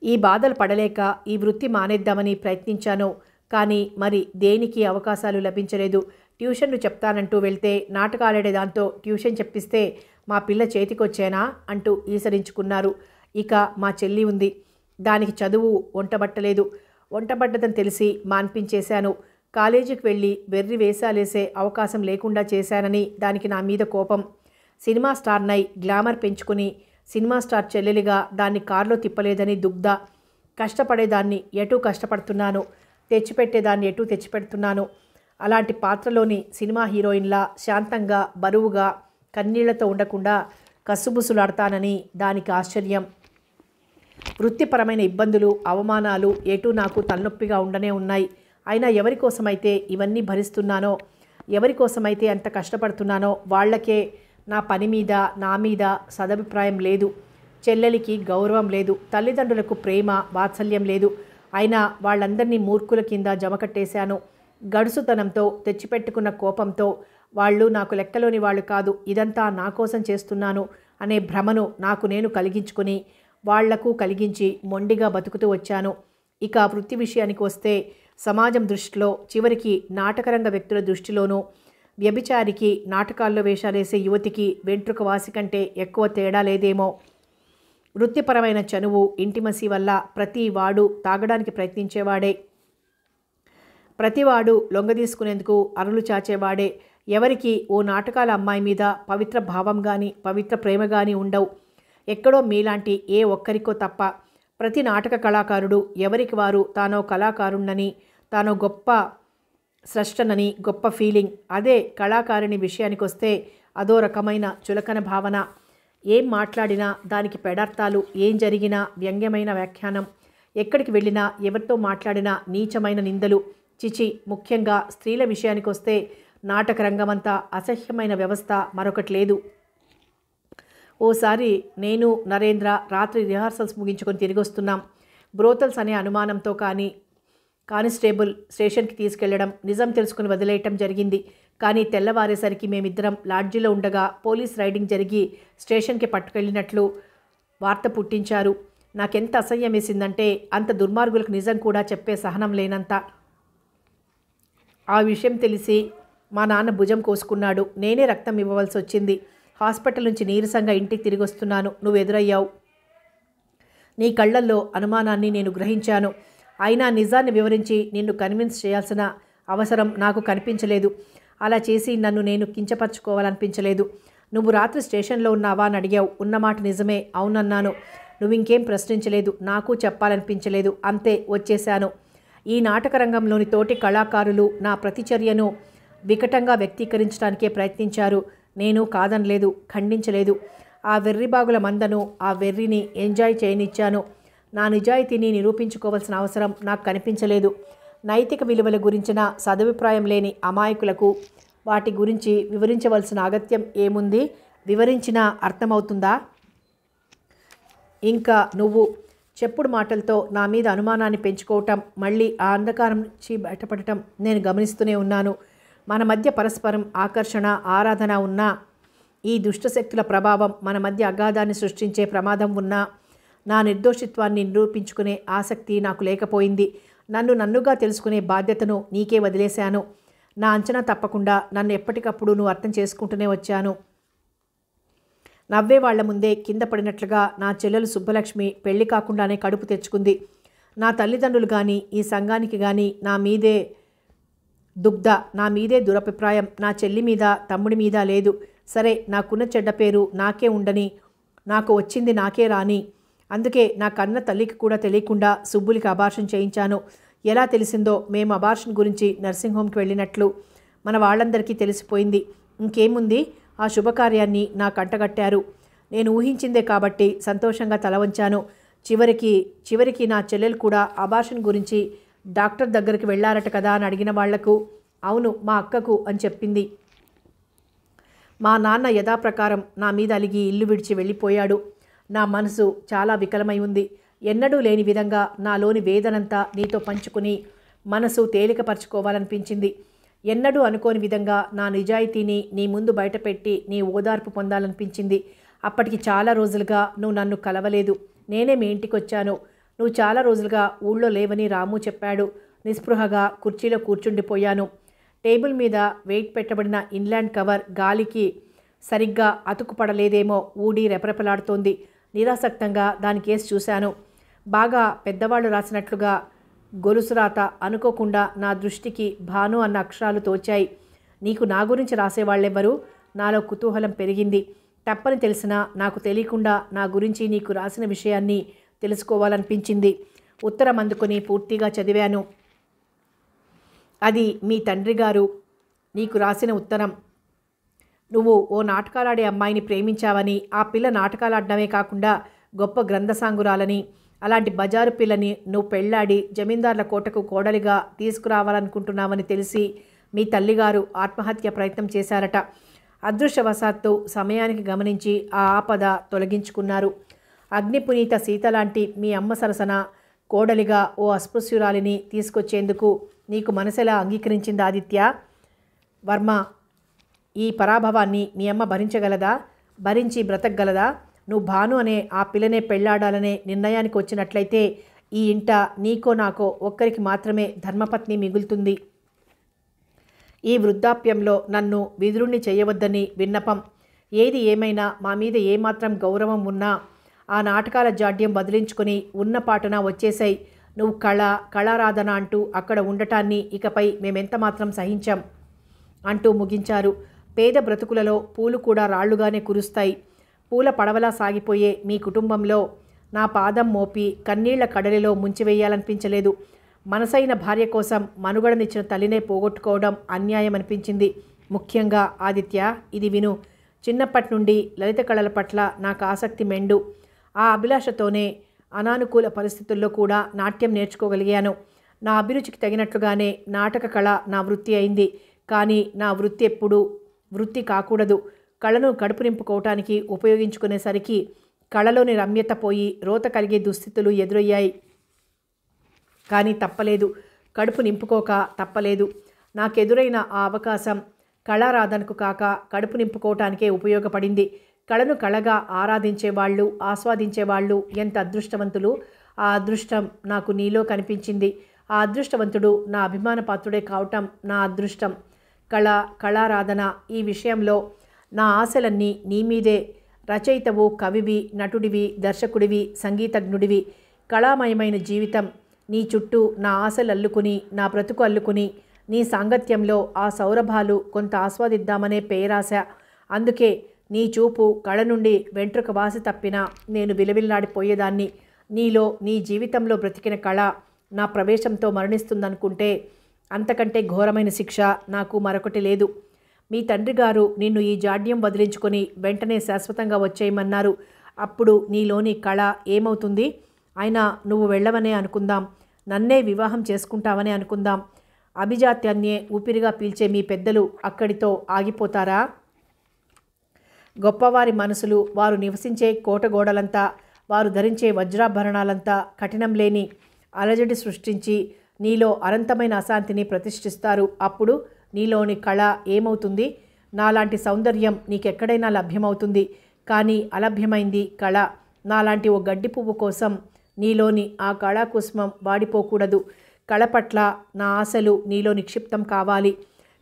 ఈ బాధలు పడలేక ఈ వృత్తి మానేద్దామని ప్రయత్నించాను. కానీ మరి దేనికి అవకాశాలు లభించలేదు. ట్యూషన్లు చెప్తానంటూ వెళ్తే నాటకాలాడే దాంతో ట్యూషన్ చెప్పిస్తే మా పిల్ల చేతికొచ్చేనా అంటూ ఈసరించుకున్నారు. ఇక మా చెల్లి ఉంది. దానికి చదువు వంటబట్టలేదు. వంటబడ్డదని తెలిసి మాన్పించేశాను. కాలేజీకి వెళ్ళి వెర్రి వేషాలేసే అవకాశం లేకుండా చేశానని దానికి నా మీద కోపం. సినిమా స్టార్నై గ్లామర్ పెంచుకుని సినిమా స్టార్ చెల్లెలిగా దాన్ని కారులో తిప్పలేదని దుగ్ధ. కష్టపడేదాన్ని ఎటూ కష్టపడుతున్నాను, తెచ్చిపెట్టేదాన్ని ఎటూ తెచ్చిపెడుతున్నాను. అలాంటి పాత్రలోని సినిమా హీరోయిన్లా శాంతంగా, బరువుగా, కన్నీళ్లతో ఉండకుండా కసుబుసులాడతానని దానికి ఆశ్చర్యం. వృత్తిపరమైన ఇబ్బందులు, అవమానాలు ఎటూ నాకు తలనొప్పిగా ఉండనే ఉన్నాయి. అయినా ఎవరికోసమైతే ఇవన్నీ భరిస్తున్నానో, ఎవరికోసమైతే అంత కష్టపడుతున్నానో వాళ్లకే నా పని మీద, నా మీద సదభిప్రాయం లేదు. చెల్లెలికి గౌరవం లేదు. తల్లిదండ్రులకు ప్రేమ, వాత్సల్యం లేదు. అయినా వాళ్ళందరినీ మూర్ఖుల కింద జమకట్టేశాను. గడుసుతనంతో, తెచ్చిపెట్టుకున్న కోపంతో వాళ్ళు నాకు లెక్కలోని వాళ్ళు కాదు, ఇదంతా నా కోసం చేస్తున్నాను అనే భ్రమను నాకు నేను కలిగించుకుని వాళ్లకు కలిగించి మొండిగా బతుకుతూ వచ్చాను. ఇక వృత్తి విషయానికి వస్తే సమాజం దృష్టిలో, చివరికి నాటకరంగ వ్యక్తుల దృష్టిలోనూ వ్యభిచారికి, నాటకాల్లో వేషాలేసే యువతికి వెంట్రుక వాసి కంటే ఎక్కువ తేడా లేదేమో. వృత్తిపరమైన చనువు, ఇంటిమసీ వల్ల ప్రతి వాడు తాగడానికి ప్రయత్నించేవాడే. ప్రతివాడు లొంగదీసుకునేందుకు అరులు చాచేవాడే. ఎవరికి ఓ నాటకాల అమ్మాయి మీద పవిత్ర భావం కానీ, పవిత్ర ప్రేమ కానీ ఉండవు. ఎక్కడో మీలాంటి ఏ ఒక్కరికో తప్ప. ప్రతి నాటక కళాకారుడు ఎవరికి వారు తానో కళాకారుణ్ణని, తానో గొప్ప స్రష్టనని గొప్ప ఫీలింగ్. అదే కళాకారిణి విషయానికి వస్తే అదో రకమైన చులకన భావన. ఏం మాట్లాడినా దానికి పెడార్థాలు, ఏం జరిగినా వ్యంగ్యమైన వ్యాఖ్యానం, ఎక్కడికి వెళ్ళినా ఎవరితో మాట్లాడినా నీచమైన నిందలు. చిచి, ముఖ్యంగా స్త్రీల విషయానికి వస్తే నాటక రంగమంతా అసహ్యమైన వ్యవస్థ మరొకటి లేదు. ఓసారి నేను, నరేంద్ర రాత్రి రిహార్సల్స్ ముగించుకొని తిరిగి వస్తున్నాం. బ్రోతల్స్ అనే అనుమానంతో కానిస్టేబుల్ స్టేషన్కి తీసుకెళ్లడం, నిజం తెలుసుకుని వదిలేయటం జరిగింది. కానీ తెల్లవారేసరికి మేమిద్దరం లాడ్జీలో ఉండగా పోలీస్ రైడింగ్ జరిగి స్టేషన్కి పట్టుకెళ్ళినట్లు వార్త పుట్టించారు. నాకెంత అసహ్యం వేసిందంటే అంత దుర్మార్గులకు నిజం కూడా చెప్పే సహనం లేనంత. ఆ విషయం తెలిసి మా నాన్న భుజం కోసుకున్నాడు. నేనే రక్తం ఇవ్వవలసి వచ్చింది. హాస్పిటల్ నుంచి నీరసంగా ఇంటికి తిరిగి వస్తున్నాను. నువ్వు ఎదురయ్యావు. నీ కళ్ళల్లో అనుమానాన్ని నేను గ్రహించాను. అయినా నిజాన్ని వివరించి నిన్ను కన్విన్స్ చేయాల్సిన అవసరం నాకు కనిపించలేదు. అలా చేసి నన్ను నేను కించపరచుకోవాలనిపించలేదు. నువ్వు రాత్రి స్టేషన్లో ఉన్నావా అని అడిగావు. ఉన్నమాట నిజమే, అవునన్నాను. నువ్వు ఇంకేం ప్రశ్నించలేదు. నాకు చెప్పాలనిపించలేదు. అంతే, వచ్చేశాను. ఈ నాటక రంగంలోని తోటి కళాకారులు నా ప్రతిచర్యను వికటంగా వ్యక్తీకరించడానికే ప్రయత్నించారు. నేను కాదనలేదు, ఖండించలేదు. ఆ వెర్రిబాగుల మందను, ఆ వెర్రిని ఎంజాయ్ చేయనిచ్చాను. నా నిజాయితీని నిరూపించుకోవాల్సిన అవసరం నాకు కనిపించలేదు. నైతిక విలువల గురించిన సదభిప్రాయం లేని అమాయకులకు వాటి గురించి వివరించవలసిన అగత్యం ఏముంది? వివరించినా అర్థమవుతుందా? ఇంకా నువ్వు చెప్పుడు మాటలతో నా మీద అనుమానాన్ని పెంచుకోవటం, మళ్ళీ ఆ అంధకారం నుంచి బయటపడటం నేను గమనిస్తూనే ఉన్నాను. మన మధ్య పరస్పరం ఆకర్షణ, ఆరాధన ఉన్నా, ఈ దుష్టశక్తుల ప్రభావం మన మధ్య అగాధాన్ని సృష్టించే ప్రమాదం ఉన్నా, నా నిర్దోషిత్వాన్ని నిరూపించుకునే ఆసక్తి నాకు లేకపోయింది. నన్నుగా తెలుసుకునే బాధ్యతను నీకే వదిలేశాను. నా అంచనా తప్పకుండా నన్ను ఎప్పటికప్పుడు నువ్వు అర్థం చేసుకుంటూనే వచ్చాను. నవ్వే వాళ్ల ముందే కింద పడినట్లుగా నా చెల్లెలు సుబ్బలక్ష్మి పెళ్లి కాకుండానే కడుపు తెచ్చుకుంది. నా తల్లిదండ్రులు కానీ, ఈ సంఘానికి కానీ నా మీదే దురభిప్రాయం నా చెల్లి మీద, తమ్ముడి మీద లేదు. సరే, నాకున్న చెడ్డ పేరు నాకే ఉండని, నాకు వచ్చింది నాకే రాని. అందుకే నా కన్న తల్లికి కూడా తెలియకుండా సుబ్బులికి అబార్షన్ చేయించాను. ఎలా తెలిసిందో, మేము అబార్షన్ గురించి నర్సింగ్ హోమ్కి వెళ్ళినట్లు మన వాళ్ళందరికీ తెలిసిపోయింది. ఇంకేముంది, ఆ శుభకార్యాన్ని నా కంటగట్టారు. నేను ఊహించిందే కాబట్టి సంతోషంగా తల వంచాను. చివరికి నా చెల్లెలు కూడా అబార్షన్ గురించి డాక్టర్ దగ్గరికి వెళ్ళారట కదా అని అడిగిన వాళ్లకు, అవును, మా అక్కకు అని చెప్పింది. మా నాన్న యథాప్రకారం నా మీద అలిగి ఇల్లు విడిచి వెళ్ళిపోయాడు. నా మనసు చాలా వికలమై ఉంది. ఎన్నడూ లేని విధంగా నాలోని వేదనంతా నీతో పంచుకుని మనసు తేలికపరచుకోవాలనిపించింది. ఎన్నడూ అనుకోని విధంగా నా నిజాయితీని నీ ముందు బయటపెట్టి నీ ఓదార్పు పొందాలనిపించింది. అప్పటికి చాలా రోజులుగా నువ్వు నన్ను కలవలేదు. నేనే మీ ఇంటికి వచ్చాను. నువ్వు చాలా రోజులుగా ఊళ్ళో లేవని రాము చెప్పాడు. నిస్పృహగా కుర్చీలో కూర్చుండిపోయాను. టేబుల్ మీద వెయిట్ పెట్టబడిన ఇన్లాండ్ కవర్ గాలికి సరిగ్గా అతుకుపడలేదేమో ఊడి రెపరెపలాడుతోంది. నిరాసక్తంగా దాని కేసు చూశాను. బాగా పెద్దవాళ్ళు రాసినట్లుగా గొలుసురాత. అనుకోకుండా నా దృష్టికి భాను అన్న అక్షరాలు తోచాయి. నీకు నా గురించి రాసేవాళ్ళెవ్వరు? నాలో కుతూహలం పెరిగింది. తప్పని తెలిసినా నాకు తెలియకుండా నా గురించి నీకు రాసిన విషయాన్ని తెలుసుకోవాలనిపించింది. ఉత్తరం అందుకొని పూర్తిగా చదివాను. అది మీ తండ్రి గారు నీకు రాసిన ఉత్తరం. నువ్వు ఓ నాటకాలాడే అమ్మాయిని ప్రేమించావని, ఆ పిల్ల నాటకాలాడడమే కాకుండా గొప్ప గ్రంథసాంగురాలని, అలాంటి బజారు పిల్లని నువ్వు పెళ్లాడి జమీందార్ల కోటకు కోడలిగా తీసుకురావాలనుకుంటున్నావని తెలిసి మీ తల్లిగారు ఆత్మహత్య ప్రయత్నం చేశారట. అదృష్టవశాత్తు సమయానికి గమనించి ఆ ఆపద తొలగించుకున్నారు. అగ్నిపునీత సీత లాంటి మీ అమ్మ సరసన కోడలిగా ఓ అస్పృశ్యురాలిని తీసుకొచ్చేందుకు నీకు మనసెలా అంగీకరించింది ఆదిత్య వర్మ? ఈ పరాభవాన్ని మీ అమ్మ భరించగలదా? భరించి బ్రతకగలదా? నువ్వు భాను అనే ఆ పిల్లనే పెళ్లాడాలనే నిర్ణయానికి వచ్చినట్లయితే ఈ ఇంట నీకో నాకో ఒక్కరికి మాత్రమే ధర్మపత్ని మిగులుతుంది. ఈ వృద్ధాప్యంలో నన్ను విదురుణ్ణి చేయవద్దని విన్నపం. ఏది ఏమైనా మా మీద ఏమాత్రం గౌరవం ఉన్నా ఆ నాటకాల జాడ్యం వదిలించుకొని ఉన్న పాటున వచ్చేసాయి. నువ్వు కళారాధన అంటూ అక్కడ ఉండటాన్ని ఇకపై మేమెంత మాత్రం సహించాం అంటూ ముగించారు. పేద బ్రతుకులలో పూలు కూడా రాళ్లుగానే కురుస్తాయి. పూల పడవలా సాగిపోయే మీ కుటుంబంలో నా పాదం మోపి కన్నీళ్ల కడలిలో ముంచివేయాలనిపించలేదు. మనసైన భార్య కోసం మనుగడనిచ్చిన తల్లినే పోగొట్టుకోవడం అన్యాయం అనిపించింది. ముఖ్యంగా ఆదిత్య, ఇది విను. చిన్నప్పటి నుండి లలిత కళల పట్ల నాకు ఆసక్తి మెండు. ఆ అభిలాషతోనే అనానుకూల పరిస్థితుల్లో కూడా నాట్యం నేర్చుకోగలిగాను. నా అభిరుచికి తగినట్లుగానే నాటక కళ నా వృత్తి అయింది. కానీ నా వృత్తి ఎప్పుడూ వృత్తి కాకూడదు. కళను కడుపు నింపుకోవటానికి ఉపయోగించుకునేసరికి కళలోని రమ్యత పోయి రోత కలిగే దుస్థితులు ఎదురయ్యాయి. కానీ తప్పలేదు, కడుపు నింపుకోక తప్పలేదు. నాకెదురైన ఆ అవకాశం కళారాధనకు కాక కడుపు నింపుకోవటానికే ఉపయోగపడింది. కళను కళగా ఆరాధించేవాళ్ళు, ఆస్వాదించేవాళ్ళు ఎంత అదృష్టవంతులు. ఆ అదృష్టం నాకు నీలో కనిపించింది. ఆ అదృష్టవంతుడు నా అభిమాన పాత్రుడే కావటం నా అదృష్టం. కళారాధన ఈ విషయంలో నా ఆశలన్నీ నీ మీదే. రచయితవు, కవివి, నటుడివి, దర్శకుడివి, సంగీతజ్ఞుడివి. కళామయమైన జీవితం నీ చుట్టూ నా ఆశలు అల్లుకుని, నా బ్రతుకు అల్లుకుని, నీ సాంగత్యంలో ఆ సౌరభాలు కొంత ఆస్వాదిద్దామనే పేరాశ. అందుకే నీ చూపు కళ నుండి వెంట్రుక వాసి తప్పినా నేను విలవిల్లాడిపోయేదాన్ని. నీలో, నీ జీవితంలో బ్రతికిన కళ నా ప్రవేశంతో మరణిస్తుందనుకుంటే అంతకంటే ఘోరమైన శిక్ష నాకు మరొకటి లేదు. మీ తండ్రి గారు నిన్ను ఈ జాడ్యం వదిలించుకొని వెంటనే శాశ్వతంగా వచ్చేయమన్నారు. అప్పుడు నీలోని కళ ఏమవుతుంది? అయినా నువ్వు వెళ్ళవనే అనుకుందాం, నన్నే వివాహం చేసుకుంటావనే అనుకుందాం. అభిజాత్యాన్నే ఊపిరిగా పీల్చే మీ పెద్దలు అక్కడితో ఆగిపోతారా? గొప్పవారి మనసులు, వారు నివసించే కోటగోడలంతా వారు ధరించే వజ్రాభరణాలంతా కఠినం లేని అలజడి సృష్టించి నీలో అనంతమైన అశాంతిని ప్రతిష్ఠిస్తారు. అప్పుడు నీలోని కళ ఏమవుతుంది? నాలాంటి సౌందర్యం నీకెక్కడైనా లభ్యమవుతుంది, కానీ అలభ్యమైంది కళ. నాలాంటి ఓ గడ్డి పువ్వు కోసం నీలోని ఆ కళాకుస్మం వాడిపోకూడదు. కళ పట్ల నా ఆశలు నీలో నిక్షిప్తం కావాలి.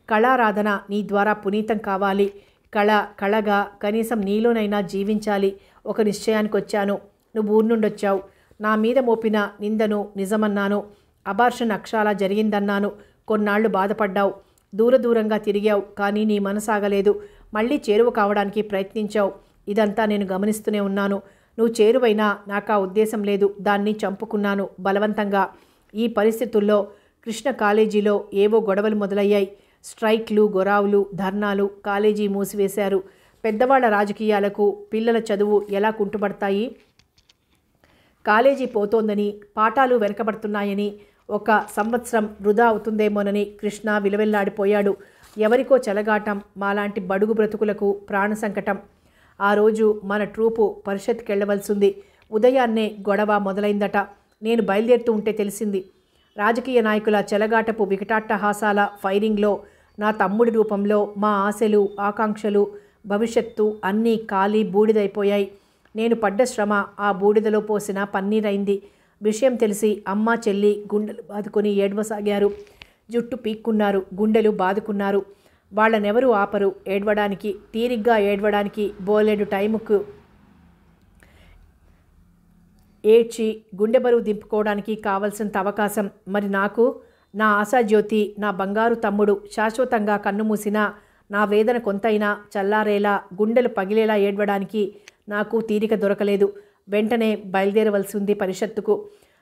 కళారాధన నీ ద్వారా పునీతం కావాలి. కళ కళగా కనీసం నీలోనైనా జీవించాలి. ఒక నిశ్చయానికి వచ్చాను. నువ్వు ఊరు నుండి వచ్చావు. నా మీద మోపిన నిందను నిజమన్నాను. అబార్షన్ అక్షరాలా జరిగిందన్నాను. కొన్నాళ్లు బాధపడ్డావు, దూరంగా తిరిగావు, కానీ నీ మనసాగలేదు. మళ్ళీ చేరువ కావడానికి ప్రయత్నించావు. ఇదంతా నేను గమనిస్తూనే ఉన్నాను. నువ్వు చేరువైనా నాకు ఆ ఉద్దేశం లేదు. దాన్ని చంపుకున్నాను బలవంతంగా. ఈ పరిస్థితుల్లో కృష్ణ కాలేజీలో ఏవో గొడవలు మొదలయ్యాయి. స్ట్రైక్లు, గొరావులు, ధర్నాలు. కాలేజీ మూసివేశారు. పెద్దవాళ్ల రాజకీయాలకు పిల్లల చదువు ఎలా కుంటుపడతాయి? కాలేజీ పోతోందని, పాఠాలు వెనకబడుతున్నాయని, 1 సంవత్సరం వృధా అవుతుందేమోనని కృష్ణ విలవెల్లాడిపోయాడు. ఎవరికో చెలగాటం, మాలాంటి బడుగు బ్రతుకులకు ప్రాణ సంకటం. ఆ రోజు మన ట్రూపు పరిషత్కెళ్లవలసింది. ఉదయాన్నే గొడవ మొదలైందట. నేను బయలుదేరుతూ ఉంటే తెలిసింది. రాజకీయ నాయకుల చెలగాటపు వికటాట్టహాసాల ఫైరింగ్లో నా తమ్ముడి రూపంలో మా ఆశలు, ఆకాంక్షలు, భవిష్యత్తు అన్నీ కాలి బూడిదైపోయాయి. నేను పడ్డ శ్రమ ఆ బూడిదలో పోసిన పన్నీరైంది. విషయం తెలిసి అమ్మ, చెల్లి గుండెలు బాదుకొని ఏడవసాగారు. జుట్టు పీక్కున్నారు, గుండెలు బాదుకున్నారు. వాళ్ళనెవరూ ఆపరు ఏడవడానికి. తీరిగ్గా ఏడవడానికి బోలెడు టైముకు ఏడ్చి గుండె బరువు దింపుకోవడానికి కావలసినంత అవకాశం. మరి నాకు, నా ఆశాజ్యోతి, నా బంగారు తమ్ముడు శాశ్వతంగా కన్నుమూసినా నా వేదన కొంతైనా చల్లారేలా, గుండెలు పగిలేలా ఏడవడానికి నాకు తీరిక దొరకలేదు. వెంటనే బయలుదేరవలసి ఉంది పరిషత్తుకు.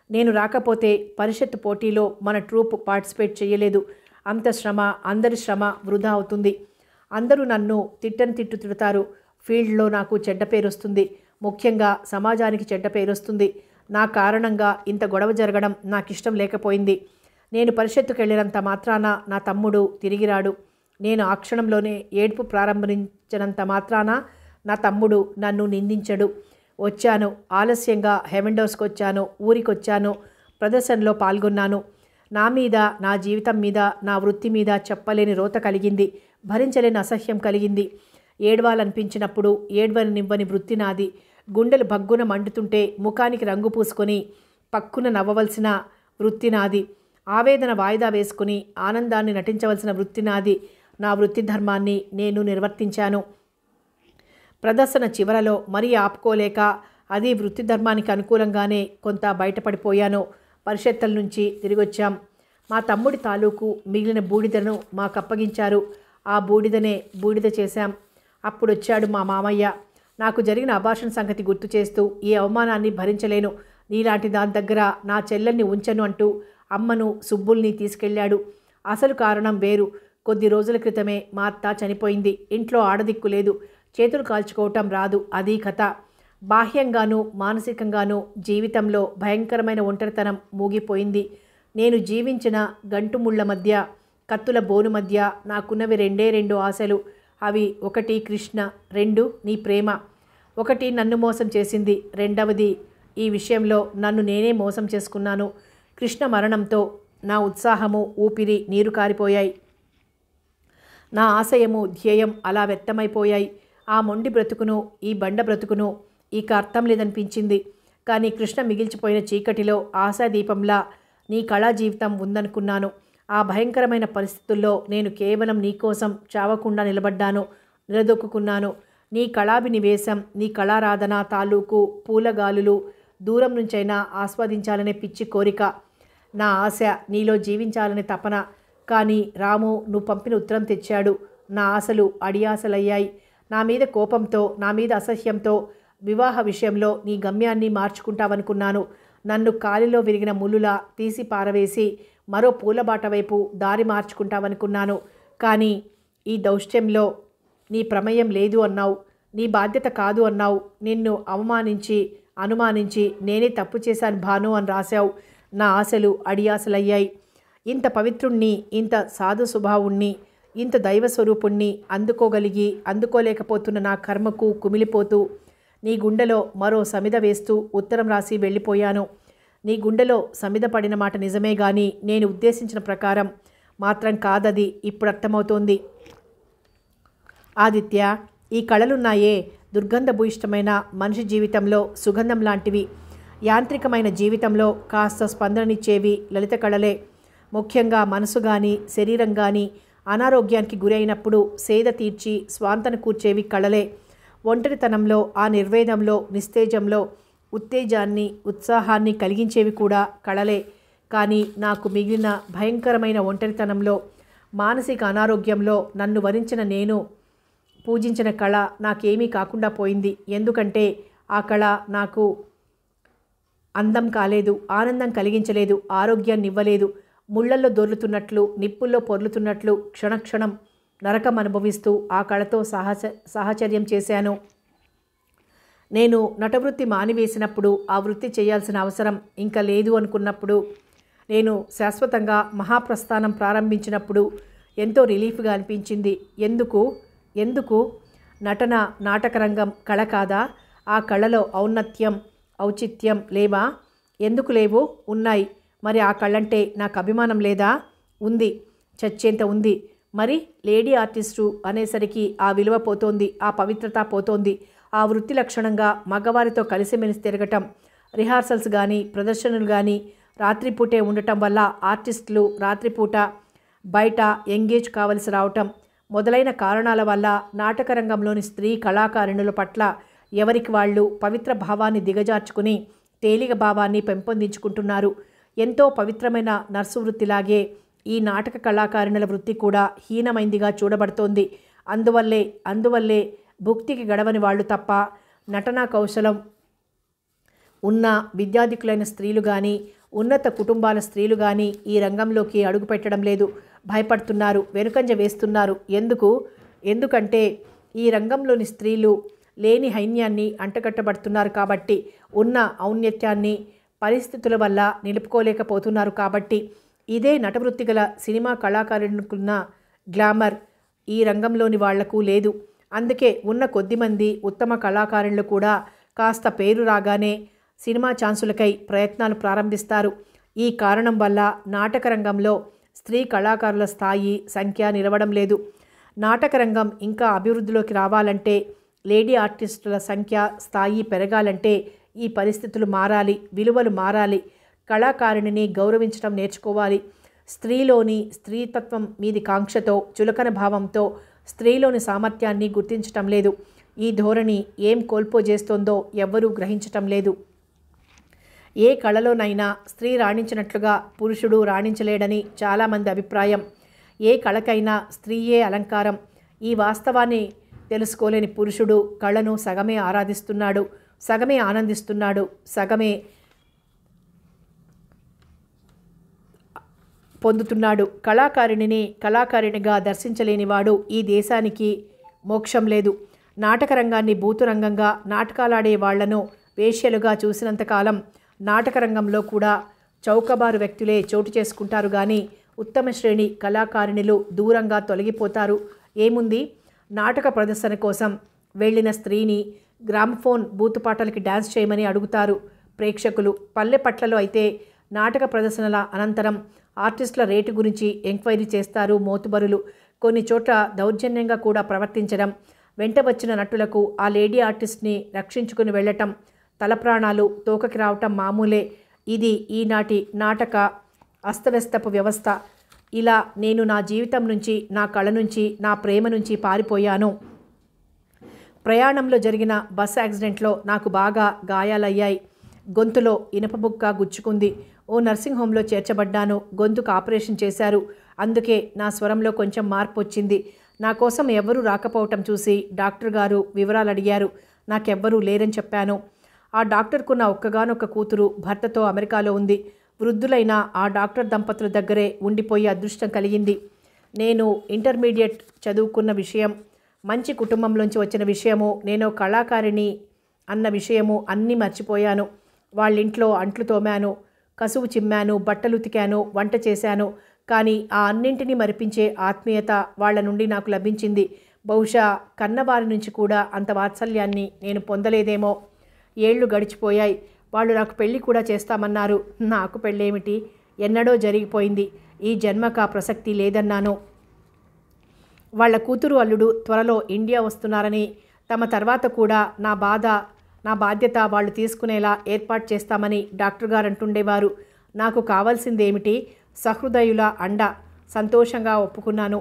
నేను రాకపోతే పరిషత్తు పోటీలో మన ట్రూప్ పార్టిసిపేట్ చేయలేదు. అంత శ్రమ, అందరి శ్రమ వృధా అవుతుంది. అందరూ నన్ను తిట్టని తిట్టు తిడతారు. ఫీల్డ్లో నాకు చెడ్డ పేరు వస్తుంది. ముఖ్యంగా సమాజానికి చెడ్డ పేరు వస్తుంది. నా కారణంగా ఇంత గొడవ జరగడం నాకిష్టం లేకపోయింది. నేను పరిషత్తుకు వెళ్ళినంత మాత్రాన నా తమ్ముడు తిరిగిరాడు. నేను ఆ క్షణంలోనే ఏడుపు ప్రారంభించినంత మాత్రాన నా తమ్ముడు నన్ను నిందించడు. వచ్చాను, ఆలస్యంగా హెవెండోస్కి వచ్చాను, ఊరికొచ్చాను, ప్రదర్శనలో పాల్గొన్నాను. నా మీద, నా జీవితం మీద, నా వృత్తి మీద చెప్పలేని రోత కలిగింది. భరించలేని అసహ్యం కలిగింది. ఏడవాలనిపించినప్పుడు ఏడవనివ్వని వృత్తి నాది. గుండెలు భగ్గున మండుతుంటే ముఖానికి రంగు పూసుకొని పక్కున నవ్వవలసిన వృత్తి నాది. ఆవేదన వాయిదా వేసుకుని ఆనందాన్ని నటించవలసిన వృత్తి నాది. నా వృత్తి ధర్మాన్ని నేను నిర్వర్తించాను. ప్రదర్శన చివరలో మరీ ఆపుకోలేక, అది వృత్తి ధర్మానికి అనుకూలంగానే కొంత బయటపడిపోయాను. పరిషత్తుల నుంచి తిరిగొచ్చాం. మా తమ్ముడి తాలూకు మిగిలిన బూడిదను మాకప్పగించారు. ఆ బూడిదనే బూడిద చేశాం. అప్పుడొచ్చాడు మా మామయ్య. నాకు జరిగిన అబార్షన్ సంగతి గుర్తు చేస్తూ, ఈ అవమానాన్ని భరించలేను, నీలాంటి దాని దగ్గర నా చెల్లెల్ని ఉంచను అంటూ అమ్మను, సుబ్బుల్ని తీసుకెళ్ళాడు. అసలు కారణం వేరు. కొద్ది రోజుల క్రితమే మా అత్త చనిపోయింది. ఇంట్లో ఆడదిక్కు లేదు. చేతులు కాల్చుకోవటం రాదు. అది కథ. బాహ్యంగానూ మానసికంగానూ జీవితంలో భయంకరమైన ఒంటరితనం మూగిపోయింది. నేను జీవించిన గంటుముళ్ల మధ్య, కత్తుల బోను మధ్య నాకున్నవి 2 ఆశలు. అవి 1 కృష్ణ, 2 నీ ప్రేమ. 1 నన్ను మోసం చేసింది, 2వది ఈ విషయంలో నన్ను నేనే మోసం చేసుకున్నాను. కృష్ణ మరణంతో నా ఉత్సాహము, ఊపిరి నీరు కారిపోయాయి. నా ఆశయము, ధ్యేయం అలా వ్యక్తమైపోయాయి. ఆ మొండి బ్రతుకును, ఈ బండ బ్రతుకును ఇక అర్థం లేదనిపించింది. కానీ కృష్ణ మిగిల్చిపోయిన చీకటిలో ఆశాదీపంలా నీ కళా జీవితం ఉందనుకున్నాను. ఆ భయంకరమైన పరిస్థితుల్లో నేను కేవలం నీకోసం చావకుండా నిలబడ్డాను, నిలదొక్కున్నాను. నీ కళాభినివేశం, నీ కళారాధన తాలూకు పూలగాలులు దూరం నుంచైనా ఆస్వాదించాలనే పిచ్చి కోరిక, నా ఆశ, నీలో జీవించాలనే తపన. కానీ రాము నువ్వు పంపిన ఉత్తరం తెచ్చాడు. నా ఆశలు అడియాసలయ్యాయి. నా మీద కోపంతో, నా మీద అసహ్యంతో వివాహ విషయంలో నీ గమ్యాన్ని మార్చుకుంటావనుకున్నాను. నన్ను కాలిలో విరిగిన ముల్లులా తీసి పారవేసి మరో పూలబాట వైపు దారి మార్చుకుంటావనుకున్నాను. కానీ ఈ దౌష్ట్యంలో నీ ప్రమేయం లేదు అన్నావు. నీ బాధ్యత కాదు అన్నావు. నిన్ను అవమానించి, అనుమానించి నేనే తప్పు చేశాను భాను అని రాశావు. నా ఆశలు అడియాసలయ్యాయి. ఇంత పవిత్రుణ్ణి, ఇంత సాధు స్వభావుణ్ణి, ఇంత దైవస్వరూపుణ్ణి అందుకోలేకపోతున్న నా కర్మకు కుమిలిపోతూ నీ గుండెలో మరో సమిద వేస్తూ ఉత్తరం రాసి వెళ్ళిపోయాను. నీ గుండెలో సమిద పడిన మాట నిజమే గాని నేను ఉద్దేశించిన ప్రకారం మాత్రం కాదది ఇప్పుడు అర్థమవుతోంది. ఆదిత్య, ఈ కళలున్నాయే దుర్గంధభూయిష్టమైన మనిషి జీవితంలో సుగంధం లాంటివి. యాంత్రికమైన జీవితంలో కాస్త స్పందననిచ్చేవి లలిత కళలే. ముఖ్యంగా మనసు కానీ శరీరం కానీ అనారోగ్యానికి గురైనప్పుడు సేద తీర్చి స్వాంతన కూర్చేవి కళలే. ఒంటరితనంలో ఆ నిర్వేదంలో నిస్తేజంలో ఉత్తేజాన్ని ఉత్సాహాన్ని కలిగించేవి కూడా కళలే. కానీ నాకు మిగిలిన భయంకరమైన ఒంటరితనంలో మానసిక అనారోగ్యంలో నన్ను వరించిన నేను పూజించిన కళ నాకేమీ కాకుండా పోయింది. ఎందుకంటే ఆ కళ నాకు అందం కాలేదు, ఆనందం కలిగించలేదు, ఆరోగ్యాన్ని ఇవ్వలేదు. ముళ్లల్లో దొర్లుతున్నట్లు నిప్పుల్లో పొర్లుతున్నట్లు క్షణక్షణం నరకం అనుభవిస్తూ ఆ కళతో సాహచర్యం చేశాను. నేను నటవృత్తి మానివేసినప్పుడు, ఆ వృత్తి చేయాల్సిన అవసరం ఇంకా లేదు అనుకున్నప్పుడు, నేను శాశ్వతంగా మహాప్రస్థానం ప్రారంభించినప్పుడు ఎంతో రిలీఫ్గా అనిపించింది. ఎందుకు నటన నాటకరంగం కళ కాదా? ఆ కళలో ఔన్నత్యం ఔచిత్యం లేవా? ఎందుకు లేవు? ఉన్నాయి. మరి ఆ కళ్ళంటే నాకు అభిమానం లేదా? ఉంది, చచ్చేంత ఉంది. మరి లేడీ ఆర్టిస్టు అనేసరికి ఆ విలువ పోతోంది, ఆ పవిత్రత పోతోంది. ఆ వృత్తి లక్షణంగా మగవారితో కలిసిమెలిసి తిరగటం, రిహార్సల్స్ కానీ ప్రదర్శనలు కానీ రాత్రిపూటే ఉండటం వల్ల ఆర్టిస్టులు రాత్రిపూట బయట ఎంగేజ్ కావలసి రావటం మొదలైన కారణాల వల్ల నాటకరంగంలోని స్త్రీ కళాకారిణుల పట్ల ఎవరికి వాళ్ళు పవిత్ర భావాన్ని దిగజార్చుకుని తేలిక భావాన్ని పెంపొందించుకుంటున్నారు. ఎంతో పవిత్రమైన నర్సు వృత్తిలాగే ఈ నాటక కళాకారిణుల వృత్తి కూడా హీనమైందిగా చూడబడుతోంది. అందువల్లే భుక్తికి గడవని వాళ్ళు తప్ప నటనా కౌశలం ఉన్న విద్యాధికులైన స్త్రీలు కానీ ఉన్నత కుటుంబాల స్త్రీలు కానీ ఈ రంగంలోకి అడుగుపెట్టడం లేదు. భయపడుతున్నారు, వెనుకంజ వేస్తున్నారు. ఎందుకంటే ఈ రంగంలోని స్త్రీలు లేని హైన్యాన్ని అంటగట్టబడుతున్నారు కాబట్టి, ఉన్న ఔన్నత్యాన్ని పరిస్థితుల వల్ల నిలుపుకోలేకపోతున్నారు కాబట్టి. ఇదే నటవృత్తి గల సినిమా కళాకారునికున్న గ్లామర్ ఈ రంగంలోని వాళ్లకు లేదు. అందుకే ఉన్న కొద్దిమంది ఉత్తమ కళాకారులు కూడా కాస్త పేరు రాగానే సినిమా ఛాన్సులకై ప్రయత్నాలు ప్రారంభిస్తారు. ఈ కారణం వల్ల నాటకరంగంలో స్త్రీ కళాకారుల స్థాయి సంఖ్య నిలవడం లేదు. నాటకరంగం ఇంకా అభివృద్ధిలోకి రావాలంటే, లేడీ ఆర్టిస్టుల సంఖ్య స్థాయి పెరగాలంటే ఈ పరిస్థితులు మారాలి, విలువలు మారాలి. కళాకారిణిని గౌరవించడం నేర్చుకోవాలి. స్త్రీలోని స్త్రీతత్వం మీది కాంక్షతో, చులకన భావంతో స్త్రీలోని సామర్థ్యాన్ని గుర్తించటం లేదు. ఈ ధోరణి ఏం కోల్పోజేస్తోందో ఎవ్వరూ గ్రహించటం లేదు. ఏ కళలోనైనా స్త్రీ రాణించినట్లుగా పురుషుడు రాణించలేడని చాలామంది అభిప్రాయం. ఏ కళకైనా స్త్రీయే అలంకారం. ఈ వాస్తవాన్ని తెలుసుకోలేని పురుషుడు కళను సగమే ఆరాధిస్తున్నాడు, సగమే ఆనందిస్తున్నాడు, సగమే పొందుతున్నాడు. కళాకారిణిగా దర్శించలేనివాడు ఈ దేశానికి మోక్షం లేదు. నాటకరంగాన్ని బూతురంగంగా నాటకాలాడే వాళ్లను వేశ్యలుగా చూసినంతకాలం నాటకరంగంలో కూడా చౌకబారు వ్యక్తులే చోటు చేసుకుంటారు కానీ ఉత్తమ శ్రేణి కళాకారిణులు దూరంగా తొలగిపోతారు. ఏముంది, నాటక ప్రదర్శన కోసం వెళ్ళిన స్త్రీని గ్రామ్ఫోన్ బూతుపాటలకి డ్యాన్స్ చేయమని అడుగుతారు ప్రేక్షకులు. పల్లెపట్లలో అయితే నాటక ప్రదర్శనల అనంతరం ఆర్టిస్టుల రేటు గురించి ఎంక్వైరీ చేస్తారు మోతుబరులు. కొన్ని చోట్ల దౌర్జన్యంగా కూడా ప్రవర్తించడం, వెంట వచ్చిన నటులకు ఆ లేడీ ఆర్టిస్ట్ని రక్షించుకుని వెళ్ళటం, తల ప్రాణాలు తోకకి రావటం మామూలే. ఇది ఈనాటి నాటక అస్తవ్యస్తపు వ్యవస్థ. ఇలా నేను నా జీవితం నుంచి, నా కళ నుంచి, నా ప్రేమ నుంచి పారిపోయాను. ప్రయాణంలో జరిగిన బస్ యాక్సిడెంట్లో నాకు బాగా గాయాలయ్యాయి. గొంతులో ఇనపబుక్క గుచ్చుకుంది. ఓ నర్సింగ్ హోంలో చేర్చబడ్డాను. గొంతుకు ఆపరేషన్ చేశారు. అందుకే నా స్వరంలో కొంచెం మార్పు వచ్చింది. నా కోసం ఎవ్వరూ రాకపోవటం చూసి డాక్టర్ గారు వివరాలు అడిగారు. నాకెవ్వరూ లేరని చెప్పాను. ఆ డాక్టర్కున్న ఒక్కగానొక్క కూతురు భర్తతో అమెరికాలో ఉంది. వృద్ధులైన ఆ డాక్టర్ దంపతుల దగ్గరే ఉండిపోయే అదృష్టం కలిగింది. నేను ఇంటర్మీడియట్ చదువుకున్న విషయం, మంచి కుటుంబంలోంచి వచ్చిన విషయము, నేను కళాకారిణి అన్న విషయము అన్నీ మర్చిపోయాను. వాళ్ళింట్లో అంట్లు తోమాను, కసువు చిమ్మాను, బట్టలు ఉతికాను, వంట చేశాను. కానీ ఆ అన్నింటినీ మరిపించే ఆత్మీయత వాళ్ళ నుండి నాకు లభించింది. బహుశా కన్నవారి నుంచి కూడా అంత వాత్సల్యాన్ని నేను పొందలేదేమో. ఏళ్ళు గడిచిపోయాయి. వాళ్ళు నాకు పెళ్లి కూడా చేస్తామన్నారు. నాకు పెళ్ళేమిటి, ఎన్నడో జరిగిపోయింది. ఈ జన్మకు ఆ ప్రసక్తి లేదన్నాను. వాళ్ళ కూతురు అల్లుడు త్వరలో ఇండియా వస్తున్నారని, తమ తర్వాత కూడా నా బాధ్యత వాళ్ళు తీసుకునేలా ఏర్పాటు చేస్తామని డాక్టర్ గారు అంటుండేవారు. నాకు కావాల్సిందేమిటి? సహృదయుల అండ. సంతోషంగా ఒప్పుకున్నాను.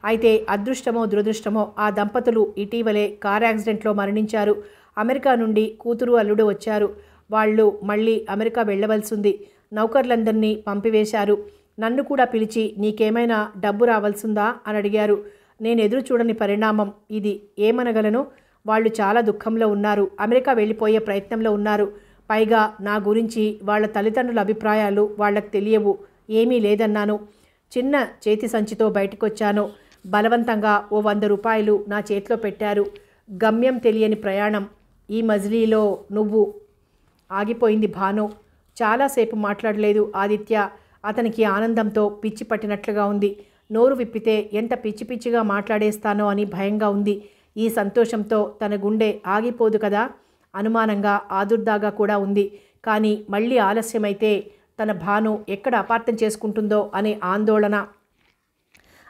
అయితే అదృష్టమో దురదృష్టమో ఆ దంపతులు ఇటీవలే కార్ యాక్సిడెంట్లో మరణించారు. అమెరికా నుండి కూతురు అల్లుడు వచ్చారు. వాళ్ళు మళ్ళీ అమెరికా వెళ్ళవలసింది. నౌకర్లందరినీ పంపివేశారు. నన్ను కూడా పిలిచి నీకేమైనా డబ్బు రావాల్సిందా అని అడిగారు. నేను ఎదురు చూడని పరిణామం ఇది. ఏమనగలను? వాళ్ళు చాలా దుఃఖంలో ఉన్నారు. అమెరికా వెళ్ళిపోయే ప్రయత్నంలో ఉన్నారు. పైగా నా గురించి వాళ్ళ తల్లిదండ్రుల అభిప్రాయాలు వాళ్ళకు తెలియవు. ఏమీ లేదన్నాను. చిన్న చేతి సంచితో బయటకొచ్చాను. బలవంతంగా ఓ 100 రూపాయలు నా చేతిలో పెట్టారు. గమ్యం తెలియని ప్రయాణం. ఈ మజిలీలో నువ్వు. ఆగిపోయింది భాను. చాలాసేపు మాట్లాడలేదు ఆదిత్య. అతనికి ఆనందంతో పిచ్చి పట్టినట్లుగా ఉంది. నోరు విప్పితే ఎంత పిచ్చి పిచ్చిగా మాట్లాడేస్తానో అని భయంగా ఉంది. ఈ సంతోషంతో తన గుండె ఆగిపోదు కదా. అనుమానంగా ఆదుర్దాగా కూడా ఉంది. కానీ మళ్ళీ ఆలస్యమైతే తన భాను ఎక్కడ అపార్థం చేసుకుంటుందో అనే ఆందోళన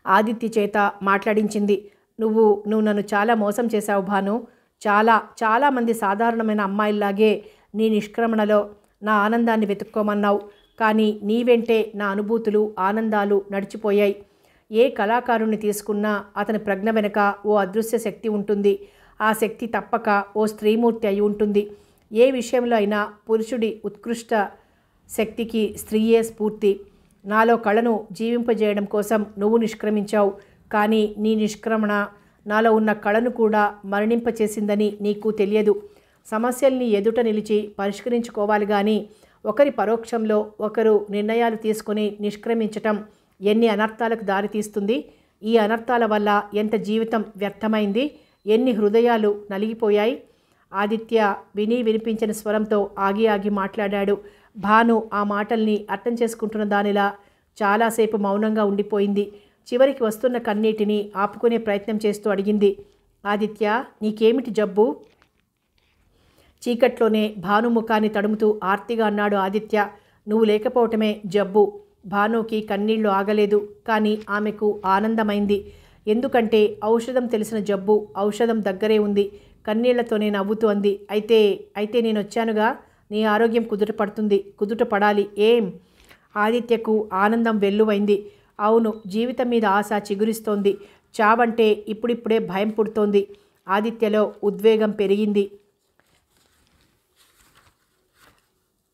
ఆదిత్య చేత మాట్లాడించింది. నువ్వు నన్ను చాలా మోసం చేశావు భాను. చాలామంది సాధారణమైన అమ్మాయిల్లాగే నీ నిష్క్రమణలో నా ఆనందాన్ని వెతుక్కోమన్నావు. కానీ నీ వెంటే నా అనుభూతులు, ఆనందాలు నడిచిపోయాయి. ఏ కళాకారుణ్ణి తీసుకున్నా అతని ప్రజ్ఞ వెనుక ఓ అదృశ్య శక్తి ఉంటుంది. ఆ శక్తి తప్పక ఓ స్త్రీమూర్తి అయి ఉంటుంది. ఏ విషయంలో అయినా పురుషుడి ఉత్కృష్ట శక్తికి స్త్రీయే స్ఫూర్తి. నాలో కళను జీవింపజేయడం కోసం నువ్వు నిష్క్రమించావు. కానీ నీ నిష్క్రమణ నాలో ఉన్న కళను కూడా మరణింపచేసిందని నీకు తెలియదు. సమస్యల్ని ఎదుట నిలిచి పరిష్కరించుకోవాలి కానీ ఒకరి పరోక్షంలో ఒకరు నిర్ణయాలు తీసుకుని నిష్క్రమించటం ఎన్ని అనర్థాలకు దారితీస్తుంది. ఈ అనర్థాల వల్ల ఎంత జీవితం వ్యర్థమైంది, ఎన్ని హృదయాలు నలిగిపోయాయి. ఆదిత్య వినిపించిన స్వరంతో ఆగి మాట్లాడాడు. భాను ఆ మాటల్ని అర్థం చేసుకుంటున్న దానిలా చాలాసేపు మౌనంగా ఉండిపోయింది. చివరికి వస్తున్న కన్నీటిని ఆపుకునే ప్రయత్నం చేస్తూ అడిగింది, ఆదిత్య నీకేమిటి జబ్బు? చీకట్లోనే భాను ముఖాన్ని తడుముతూ ఆర్తిగా అన్నాడు ఆదిత్య. నువ్వు లేకపోవటమే జబ్బు. భానుకి కన్నీళ్లు ఆగలేదు. కానీ ఆమెకు ఆనందమైంది. ఎందుకంటే ఔషధం తెలిసిన జబ్బు ఔషధం దగ్గరే ఉంది. కన్నీళ్లతోనే నవ్వుతూ అంది, అయితే నేను వచ్చానుగా. నీ ఆరోగ్యం కుదుట పడాలి. ఏం? ఆదిత్యకు ఆనందం వెల్లువైంది. అవును, జీవితం మీద ఆశ చిగురిస్తోంది. చావంటే ఇప్పుడిప్పుడే భయం పుడుతోంది. ఆదిత్యలో ఉద్వేగం పెరిగింది.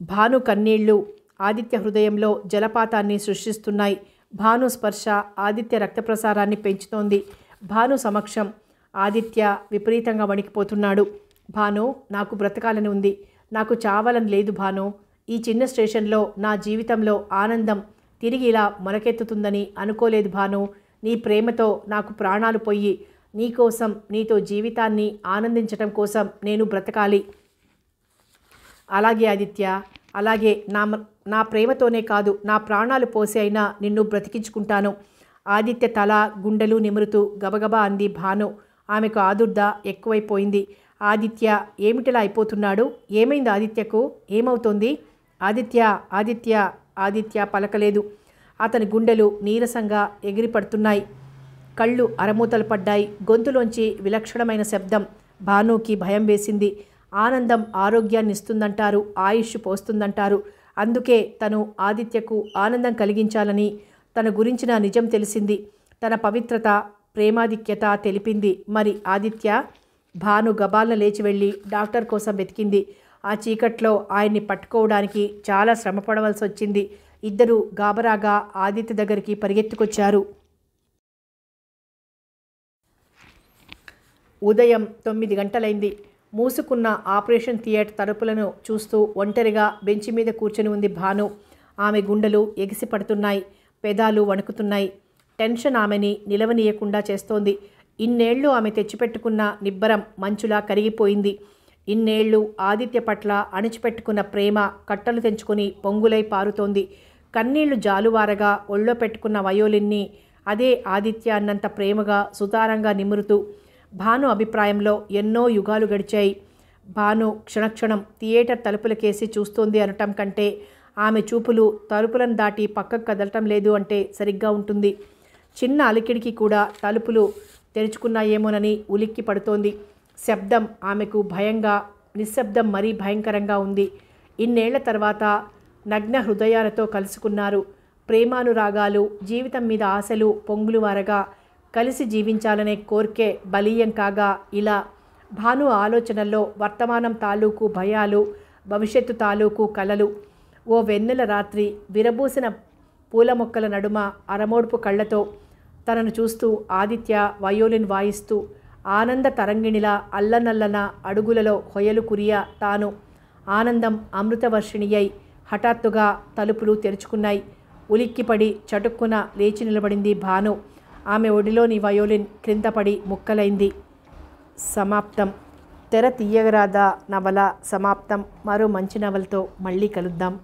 భాను కన్నీళ్లు ఆదిత్య హృదయంలో జలపాతాన్ని సృష్టిస్తున్నాయి. భాను స్పర్శ ఆదిత్య రక్త ప్రసారాన్ని పెంచుతోంది. భాను సమక్షం ఆదిత్య విపరీతంగా వణికిపోతున్నాడు. భాను, నాకు బ్రతకాలని ఉంది. నాకు చావాలని లేదు భాను. ఈ చిన్న స్టేషన్లో నా జీవితంలో ఆనందం తిరిగి ఇలా మొలకెత్తుతుందని అనుకోలేదు భాను. నీ ప్రేమతో నాకు ప్రాణాలు పోయి నీకోసం, నీతో జీవితాన్ని ఆనందించటం కోసం నేను బ్రతకాలి. అలాగే ఆదిత్య, అలాగే నా ప్రేమతోనే కాదు, నా ప్రాణాలు పోసి అయినా నిన్ను బ్రతికించుకుంటాను. ఆదిత్య తల గుండెలు నిమురుతూ గబగబా అంది భాను. ఆమెకు ఆదుర్ద ఎక్కువైపోయింది. ఆదిత్య ఏమిటిలా అయిపోతున్నాడు? ఏమైంది ఆదిత్యకు? ఏమవుతోంది? ఆదిత్య పలకలేదు. అతని గుండెలు నీరసంగా ఎగిరిపడుతున్నాయి. కళ్ళు అరమూతలు పడ్డాయి. గొంతులోంచి విలక్షణమైన శబ్దం. భానుకి భయం వేసింది. ఆనందం ఆరోగ్యాన్ని ఇస్తుందంటారు, ఆయుష్ పోస్తుందంటారు. అందుకే తను ఆదిత్యకు ఆనందం కలిగించాలని తన గురించిన నిజం తెలిసింది. తన పవిత్రత, ప్రేమాధిక్యత తెలిపింది. మరి ఆదిత్య? భాను గబాల్న లేచి వెళ్ళి డాక్టర్ కోసం వెతికింది. ఆ చీకట్లో ఆయన్ని పట్టుకోవడానికి చాలా శ్రమ పడవలసి వచ్చింది. ఇద్దరు గాబరాగా ఆదిత్య దగ్గరికి పరిగెత్తుకొచ్చారు. ఉదయం 9 గంటలైంది. మూసుకున్న ఆపరేషన్ థియేటర్ తలుపులను చూస్తూ ఒంటరిగా బెంచి మీద కూర్చొని ఉంది భాను. ఆమె గుండెలు ఎగిసి పడుతున్నాయి. పెదాలు వణుకుతున్నాయి. టెన్షన్ ఆమెని నిలవనీయకుండా చేస్తోంది. ఇన్నేళ్లు ఆమె తెచ్చిపెట్టుకున్న నిబ్బరం మంచులా కరిగిపోయింది. ఇన్నేళ్లు ఆదిత్య పట్ల అణిచిపెట్టుకున్న ప్రేమ కట్టలు తెంచుకొని పొంగులై పారుతోంది. కన్నీళ్లు జాలువారగా ఒళ్ళో పెట్టుకున్న వయోలిన్ని అదే ఆదిత్య అన్నంత ప్రేమగా సుతారంగా నిమురుతూ భాను అభిప్రాయంలో ఎన్నో యుగాలు గడిచాయి. భాను క్షణక్షణం థియేటర్ తలుపులకేసి చూస్తోంది అనటం కంటే ఆమె చూపులు తలుపులను దాటి పక్కకు కదలటం లేదు అంటే సరిగ్గా ఉంటుంది. చిన్న అలికిడికి కూడా తలుపులు తెరుచుకున్నాయేమోనని ఉలిక్కి పడుతోంది. శబ్దం ఆమెకు భయంగా, నిశ్శబ్దం మరీ భయంకరంగా ఉంది. ఇన్నేళ్ల తర్వాత నగ్న హృదయాలతో కలుసుకున్నారు. ప్రేమానురాగాలు, జీవితం మీద ఆశలు పొంగులువారగా కలిసి జీవించాలనే కోర్కే బలీయం కాగా ఇలా భాను ఆలోచనల్లో వర్తమానం తాలూకు భయాలు, భవిష్యత్తు తాలూకు కలలు. ఓ వెన్నెల రాత్రి విరబూసిన పూల మొక్కల నడుమ అరమోడ్పు కళ్ళతో తనను చూస్తూ ఆదిత్య వయోలిన్ వాయిస్తూ ఆనంద తరంగిణిలా అల్లనల్లన అడుగులలో హొయలు కురియా తాను ఆనందం అమృతవర్షిణియై హఠాత్తుగా తలుపులు తెరుచుకున్నాయి. ఉలిక్కిపడి చటుక్కున లేచి నిలబడింది భాను. ఆమె ఒడిలోని వయోలిన్ క్రిందపడి ముక్కలైంది. సమాప్తం. తెర తీయగరాదా నవల సమాప్తం. మరో మంచి నవలతో మళ్ళీ కలుద్దాం.